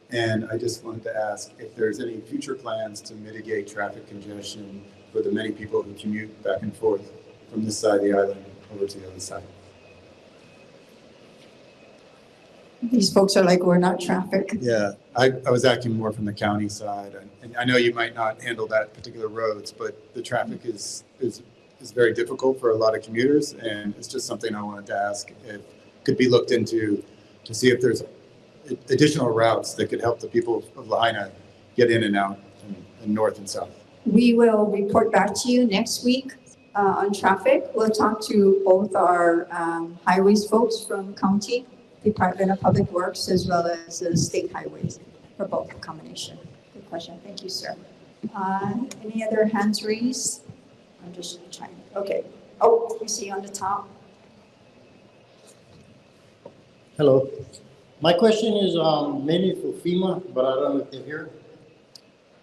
and I just wanted to ask if there's any future plans to mitigate traffic congestion for the many people who commute back and forth from this side of the island over to the other side. These folks are like, we're not traffic. Yeah, I was acting more from the county side, and I know you might not handle that particular roads, but the traffic is very difficult for a lot of commuters, and it's just something I wanted to ask if could be looked into to see if there's additional routes that could help the people of Lahaina get in and out and north and south. We will report back to you next week on traffic. We'll talk to both our highways folks from county, Department of Public Works, as well as state highways for both, a combination. Good question. Thank you, sir. Any other hands raised? I'm just trying. Okay. Oh, you see on the top. Hello. My question is mainly for FEMA, but I don't know if they're here.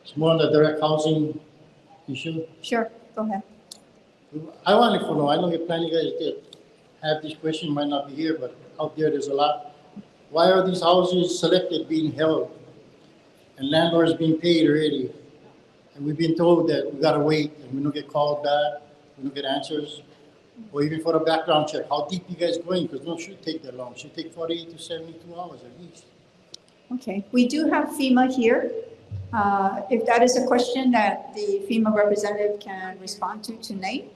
It's more on the direct housing issue. Sure. Go ahead. I wanted to know, I know you're planning guys that have this question, might not be here, but out there's a lot. Why are these houses selected being held and landlords being paid already? And we've been told that we gotta wait and we don't get called back, we don't get answers. Or even for the background check, how deep you guys going? Because no, it should take that long. It should take 48 to 72 hours at least. Okay. We do have FEMA here. If that is a question that the FEMA representative can respond to tonight.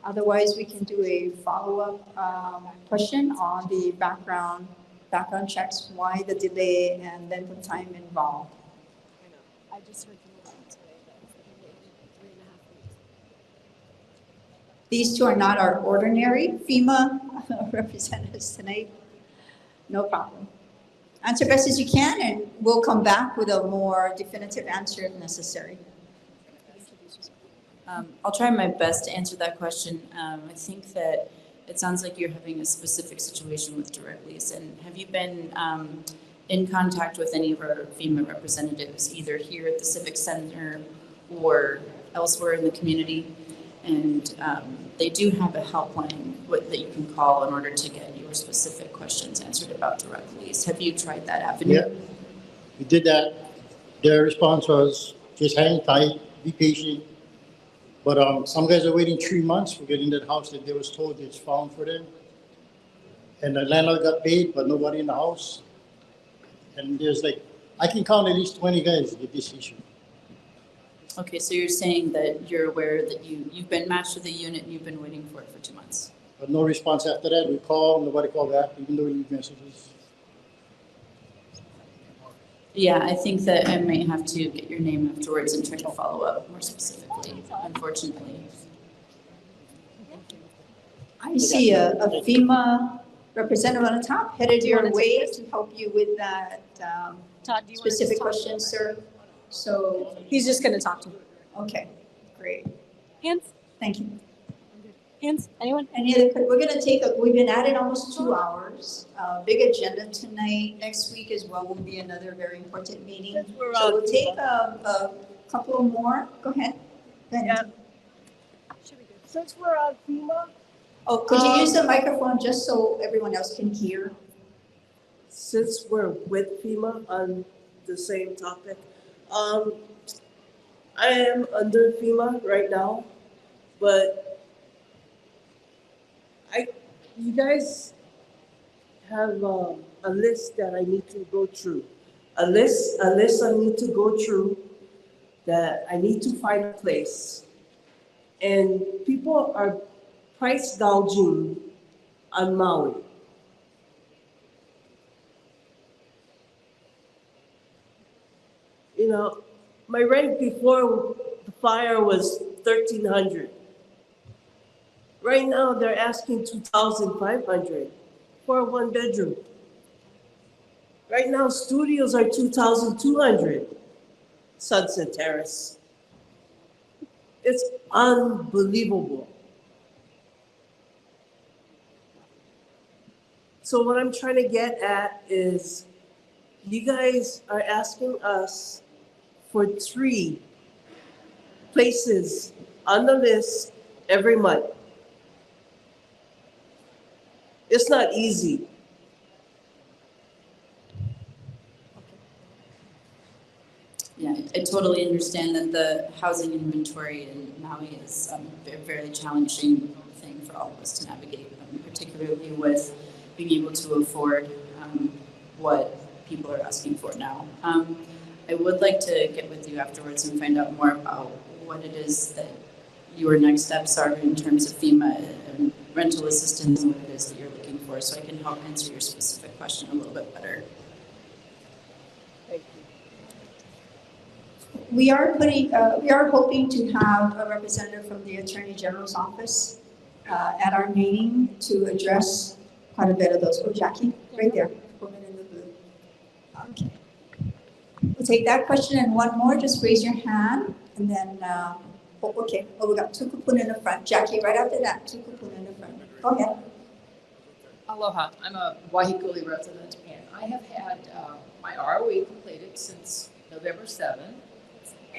Otherwise, we can do a follow-up question on the background checks, why the delay and length of time involved. I just heard from them today that it's 3.5 weeks. These two are not our ordinary FEMA representatives tonight. No problem. Answer best as you can, and we'll come back with a more definitive answer if necessary. I'll try my best to answer that question. I think that it sounds like you're having a specific situation with direct lease. And have you been in contact with any of our FEMA representatives, either here at the Civic Center or elsewhere in the community? And they do have a helpline that you can call in order to get your specific questions answered about direct lease. Have you tried that avenue? Yeah, we did that. Their response was just hang tight, be patient. But some guys are waiting 3 months for getting that house that they was told it's found for them. And the landlord got paid, but nobody in the house. And there's like, I can count at least 20 guys with this issue. Okay, so you're saying that you're aware that you've been matched with a unit and you've been waiting for it for 2 months? But no response after that. We call, nobody called back, even though we leave messages. Yeah, I think that I might have to get your name afterwards and try to follow up more specifically, unfortunately. I see a FEMA representative on the top, headed your way to help you with that Todd, do you want to specific just talk question, to sir. So, He's just going to talk to him. okay, great. Hands? Thank you. Hands? Anyone? Any other, we're gonna take, we've been at it almost 2 hours. Big agenda tonight. Next week as well will be another very important meeting. So we'll take a couple more. Go ahead. Go ahead. Since we're on FEMA. Oh, could you use the microphone just so everyone else can hear? Since we're with FEMA on the same topic, I am under FEMA right now, but you guys have a list that I need to go through. A list I need to go through that I need to find a place. And people are price gouging on Maui. You know, my rent before the fire was $1,300. Right now, they're asking $2,500 for a 1-bedroom. Right now, studios are $2,200. Sunset Terrace. It's unbelievable. So what I'm trying to get at is, you guys are asking us for 3 places on the list every month. It's not easy. Yeah, I totally understand that the housing inventory in Maui is a very challenging thing for all of us to navigate, particularly with being able to afford what people are asking for now. I would like to get with you afterwards and find out more about what it is that your next steps are in terms of FEMA and rental assistance and what it is that you're looking for, so I can help answer your specific question a little bit better. Thank you. We are hoping to have a representative from the Attorney General's office at our meeting to address quite a bit of those. Oh, Jackie, right there. Woman in the blue. Okay. We'll take that question and one more. Just raise your hand and then, okay. Oh, we got two kupuna in the front. Jackie, right after that, two kupuna in the front. Go ahead. Aloha, I'm a Waihikulī resident, and I have had my ROE completed since November 7,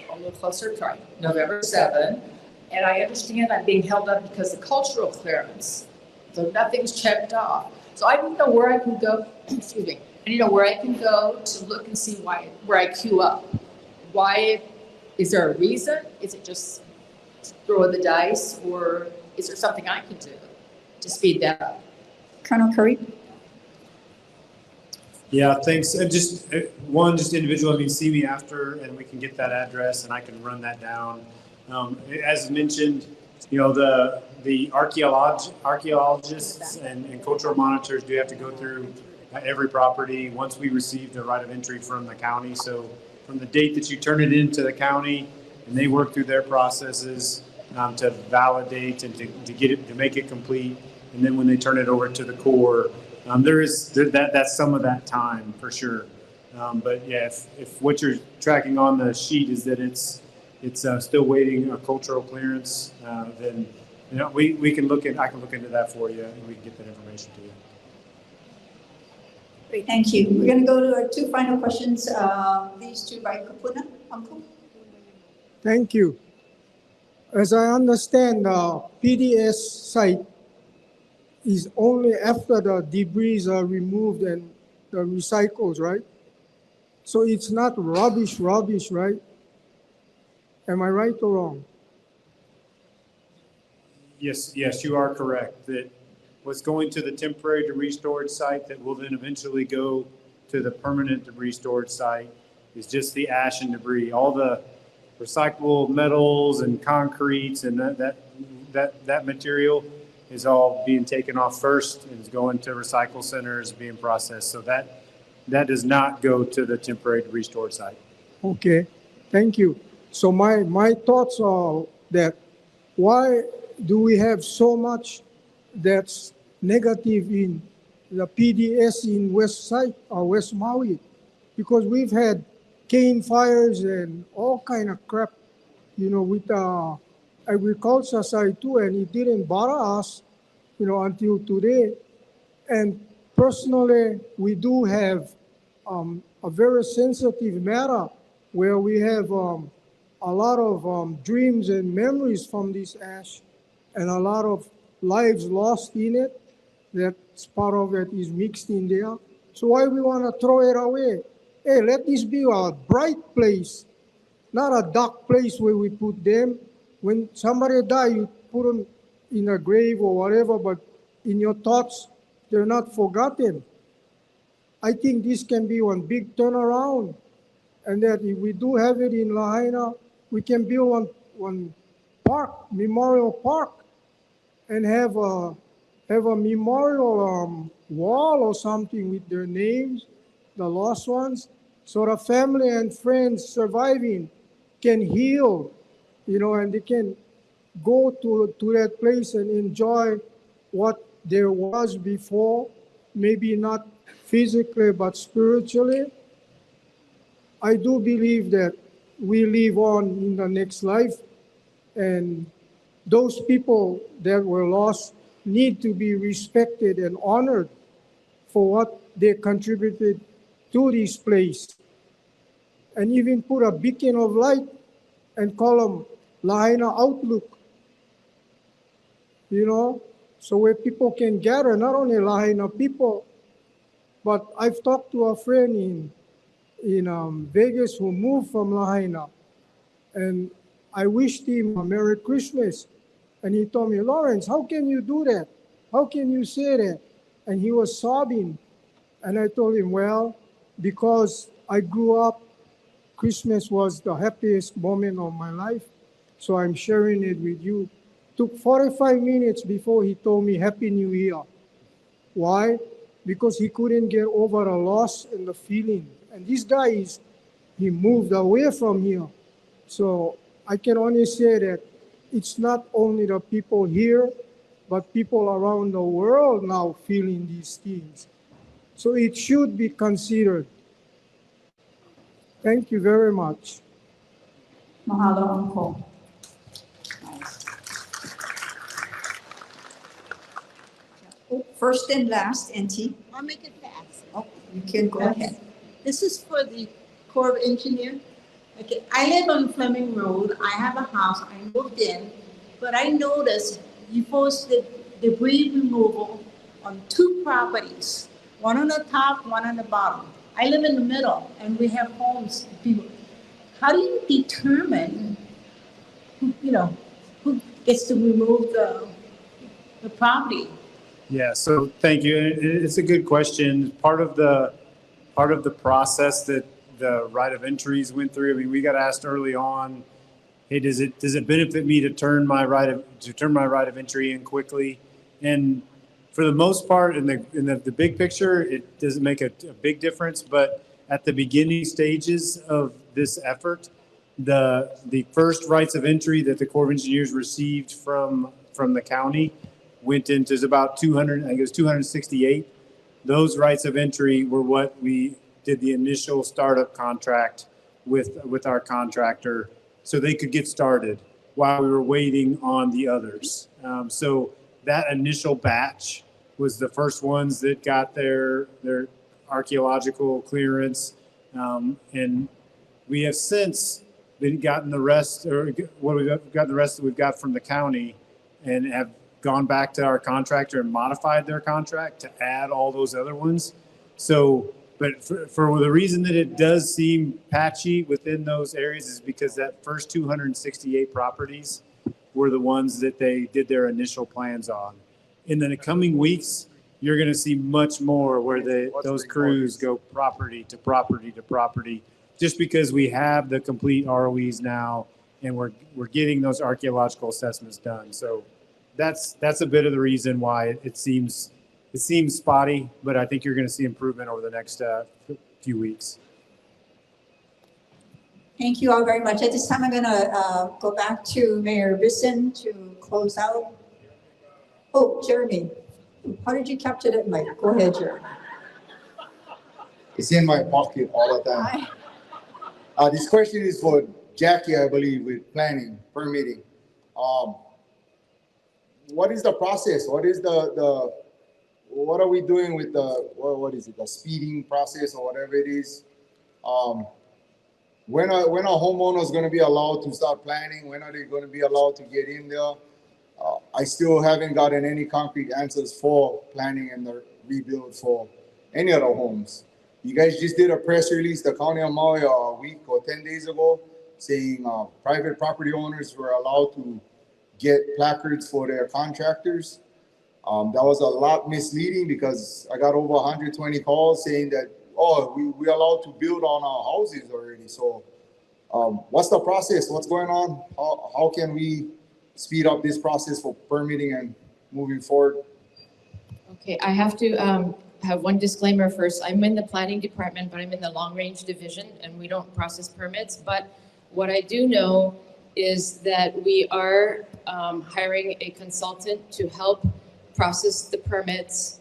a little closer, sorry, November 7, and I understand I'm being held up because of cultural clearance, so nothing's checked off. So I don't know where I can go, excuse me, I need to know where I can go to look and see where I queue up. Why, is there a reason? Is it just throw the dice, or is there something I can do to speed that up? Colonel Curry. Yeah, thanks. And just individual, I mean, see me after and we can get that address and I can run that down. As mentioned, you know, the archaeologists and cultural monitors do have to go through every property once we receive the right of entry from the county. So from the date that you turn it into the county and they work through their processes to validate and to get it, to make it complete. And then when they turn it over to the Corps, that's some of that time for sure. But yeah, if what you're tracking on the sheet is that it's still waiting a cultural clearance, then you know I can look into that for you and we can get that information to you. Great, thank you. We're going to go to our two final questions. These two by Kapuna, Uncle. Thank you. As I understand, the PDS site is only after the debris are removed and the recycles, right? So it's not rubbish, right? Am I right or wrong? Yes, you are correct. That what's going to the temporary debris storage site that will then eventually go to the permanent debris storage site is just the ash and debris. All the recyclable metals and concretes and that material is all being taken off first and is going to recycle centers, being processed. So that does not go to the temporary debris storage site. Okay, thank you. So my thoughts are that why do we have so much that's negative in the PDS in West Side or West Maui? Because we've had cane fires and all kind of crap, with the agriculture side too, and it didn't bother us, until today. And personally, we do have a very sensitive matter where we have a lot of dreams and memories from this ash and a lot of lives lost in it. That's part of it is mixed in there. So why we want to throw it away? Hey, let this be a bright place, not a dark place where we put them. When somebody die, you put them in a grave or whatever, but in your thoughts, they're not forgotten. I think this can be one big turnaround, and that if we do have it in Lahaina, we can build one park, memorial park, and have a memorial wall or something with their names, the lost ones, so the family and friends surviving can heal, and they can go to that place and enjoy what there was before, maybe not physically but spiritually. I do believe that we live on in the next life, and those people that were lost need to be respected and honored for what they contributed to this place. And even put a beacon of light and call them Lahaina Outlook, so where people can gather, not only Lahaina people, but I've talked to a friend in Vegas who moved from Lahaina, and I wished him a Merry Christmas. And he told me, Lawrence, how can you do that? How can you say that? And he was sobbing. And I told him, well, because I grew up, Christmas was the happiest moment of my life. So I'm sharing it with you. Took 45 minutes before he told me Happy New Year. Why? Because he couldn't get over the loss and the feeling. And this guy he moved away from here. So I can only say that it's not only the people here, but people around the world now feeling these things. So it should be considered. Thank you very much. Mahalo, Uncle. First and last, NT. I'll make it fast. Oh, you can go ahead. This is for the Corps of Engineers. Okay, I live on Fleming Road. I have a house. I moved in, but I noticed you posted debris removal on 2 properties, one on the top, one on the bottom. I live in the middle, and we have homes. People, how do you determine, who gets to remove the property? Yeah, so thank you. It's a good question. Part of the process that the right of entries went through. I mean, we got asked early on, hey, does it benefit me to turn my right of entry in quickly? And for the most part, in the big picture, it doesn't make a big difference. But at the beginning stages of this effort, the first rights of entry that the Corps of Engineers received from the county went into about 200, I think it was 268. Those rights of entry were what we did the initial startup contract with our contractor so they could get started while we were waiting on the others. So that initial batch was the first ones that got their archaeological clearance. And we have since gotten the rest, or what we've got the rest that we've got from the county, and have gone back to our contractor and modified their contract to add all those other ones. So, but for the reason that it does seem patchy within those areas is because that first 268 properties were the ones that they did their initial plans on. In the coming weeks, you're going to see much more where those crews go property to property to property, just because we have the complete ROEs now and we're getting those archaeological assessments done. So that's a bit of the reason why it seems spotty, but I think you're going to see improvement over the next few weeks. Thank you all very much. At this time, I'm gonna go back to Mayor Bisson to close out. Oh, Jeremy, how did you capture that mic? Go ahead, Jeremy. It's in my pocket all the time. This question is for Jackie, I believe, with planning, permitting. What is the process? What is what are we doing with what is it, the speeding process or whatever it is? When a homeowner is going to be allowed to start planning? When are they going to be allowed to get in there? I still haven't gotten any concrete answers for planning and the rebuild for any of the homes. You guys just did a press release, the County of Maui, a week or 10 days ago, saying private property owners were allowed to get placards for their contractors. That was a lot misleading because I got over 120 calls saying that, oh, we're allowed to build on our houses already. So what's the process? What's going on? How can we speed up this process for permitting and moving forward? Okay, I have to have one disclaimer first. I'm in the planning department, but I'm in the long range division and we don't process permits. But what I do know is that we are hiring a consultant to help process the permits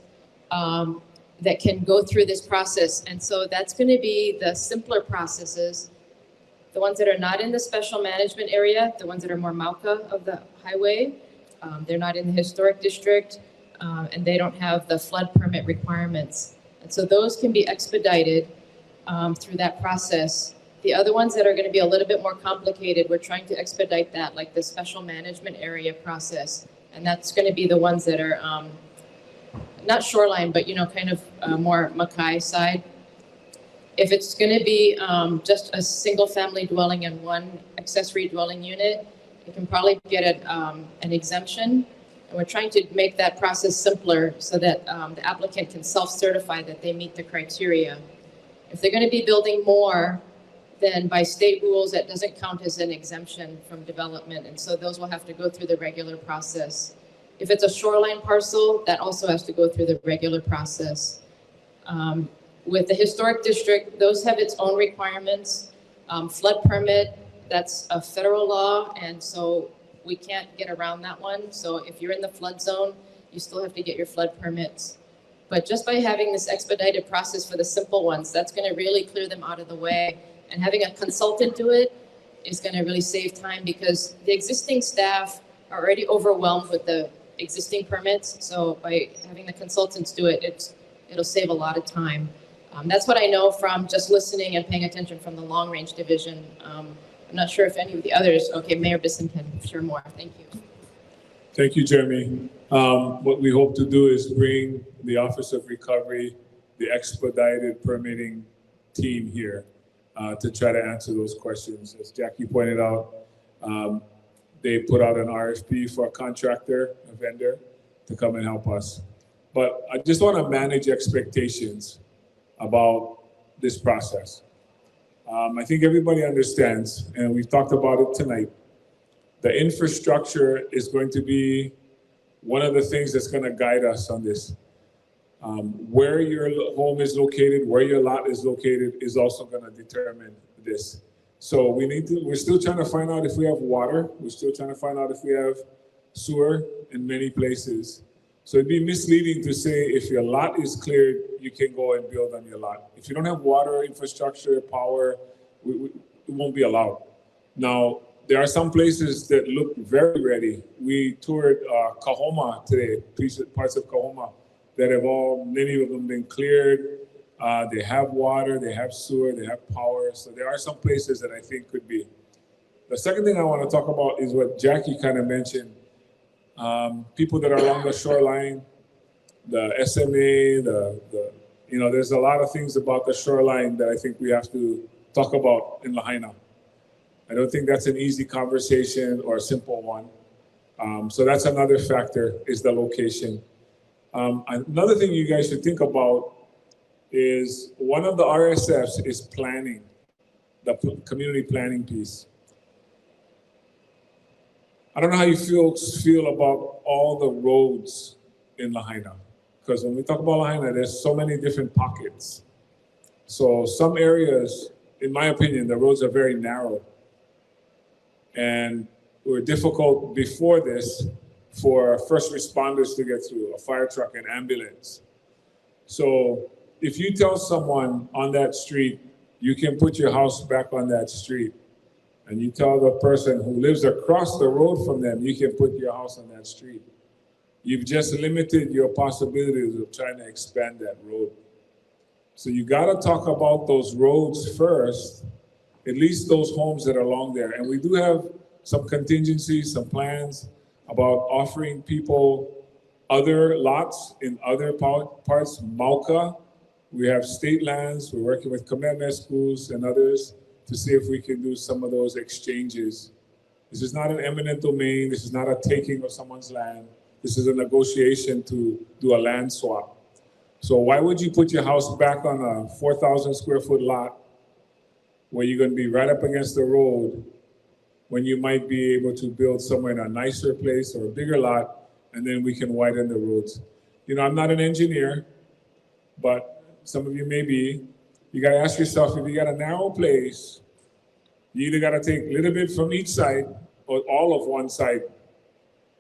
that can go through this process. And so that's going to be the simpler processes, the ones that are not in the special management area, the ones that are more Mauka of the highway. They're not in the historic district, and they don't have the flood permit requirements. And so those can be expedited through that process. The other ones that are going to be a little bit more complicated, we're trying to expedite that, like the special management area process. And that's going to be the ones that are not shoreline, but, kind of more Makai side. If it's going to be just a single family dwelling and one accessory dwelling unit, you can probably get an exemption. And we're trying to make that process simpler so that the applicant can self-certify that they meet the criteria. If they're going to be building more, then by state rules, that doesn't count as an exemption from development. And so those will have to go through the regular process. If it's a shoreline parcel, that also has to go through the regular process. With the historic district, those have its own requirements. Flood permit, that's a federal law, and so we can't get around that one. So if you're in the flood zone, you still have to get your flood permits. But just by having this expedited process for the simple ones, that's going to really clear them out of the way. And having a consultant do it is going to really save time because the existing staff are already overwhelmed with the existing permits. So by having the consultants do it, it'll save a lot of time. That's what I know from just listening and paying attention from the long range division. I'm not sure if any of the others, okay, Mayor Bisson can share more. Thank you. Thank you, Jeremy. What we hope to do is bring the Office of Recovery, the expedited permitting team here to try to answer those questions. As Jackie pointed out, they put out an RFP for a contractor, a vendor, to come and help us. But I just want to manage expectations about this process. I think everybody understands, and we've talked about it tonight, the infrastructure is going to be one of the things that's going to guide us on this. Where your home is located, where your lot is located is also going to determine this. So we're still trying to find out if we have water. We're still trying to find out if we have sewer in many places. So it'd be misleading to say if your lot is cleared, you can go and build on your lot. If you don't have water, infrastructure, power, it won't be allowed. Now, there are some places that look very ready. We toured Kahoma today, parts of Kahoma that have many of them been cleared. They have water, they have sewer, they have power. So there are some places that I think could be. The second thing I want to talk about is what Jackie kind of mentioned. People that are along the shoreline, the SMA, there's a lot of things about the shoreline that I think we have to talk about in Lahaina. I don't think that's an easy conversation or a simple one. So that's another factor, is the location. Another thing you guys should think about is one of the RSFs is planning, the community planning piece. I don't know how you feel about all the roads in Lahaina, because when we talk about Lahaina, there's so many different pockets. So some areas, in my opinion, the roads are very narrow and were difficult before this for first responders to get through, a fire truck and ambulance. So if you tell someone on that street, you can put your house back on that street, and you tell the person who lives across the road from them, you can put your house on that street, you've just limited your possibilities of trying to expand that road. So you gotta talk about those roads first, at least those homes that are along there. And we do have some contingencies, some plans about offering people other lots in other parts, Mauka. We have state lands. We're working with Kamehameha schools and others to see if we can do some of those exchanges. This is not an eminent domain. This is not a taking of someone's land. This is a negotiation to do a land swap. So why would you put your house back on a 4,000 square foot lot where you're going to be right up against the road when you might be able to build somewhere in a nicer place or a bigger lot, and then we can widen the roads? You know, I'm not an engineer, but some of you may be. You got to ask yourself, if you got a narrow place, you either got to take a little bit from each side or all of one side,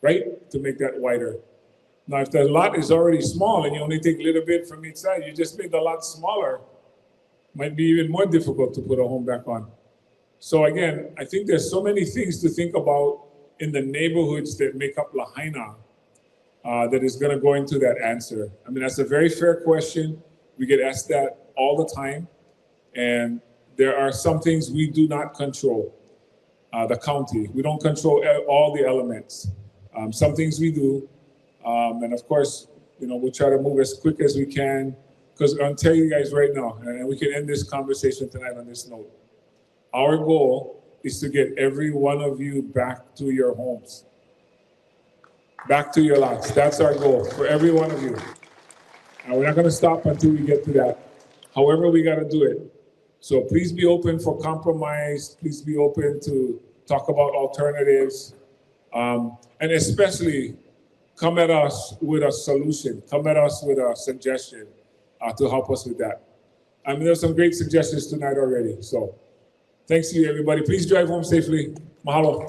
right, to make that wider. Now, if the lot is already small and you only take a little bit from each side, you just made the lot smaller. Might be even more difficult to put a home back on. So again, I think there's so many things to think about in the neighborhoods that make up Lahaina that is going to go into that answer. I mean, that's a very fair question. We get asked that all the time. And there are some things we do not control. The county, we don't control all the elements. Some things we do. And of course, you know, we'll try to move as quick as we can, because I'm telling you guys right now, and we can end this conversation tonight on this note. Our goal is to get every one of you back to your homes, back to your lots. That's our goal for every one of you. And we're not going to stop until we get to that. However, we got to do it. So please be open for compromise. Please be open to talk about alternatives. And especially, come at us with a solution. Come at us with a suggestion to help us with that. I mean, there's some great suggestions tonight already. So thanks to you, everybody. Please drive home safely. Mahalo.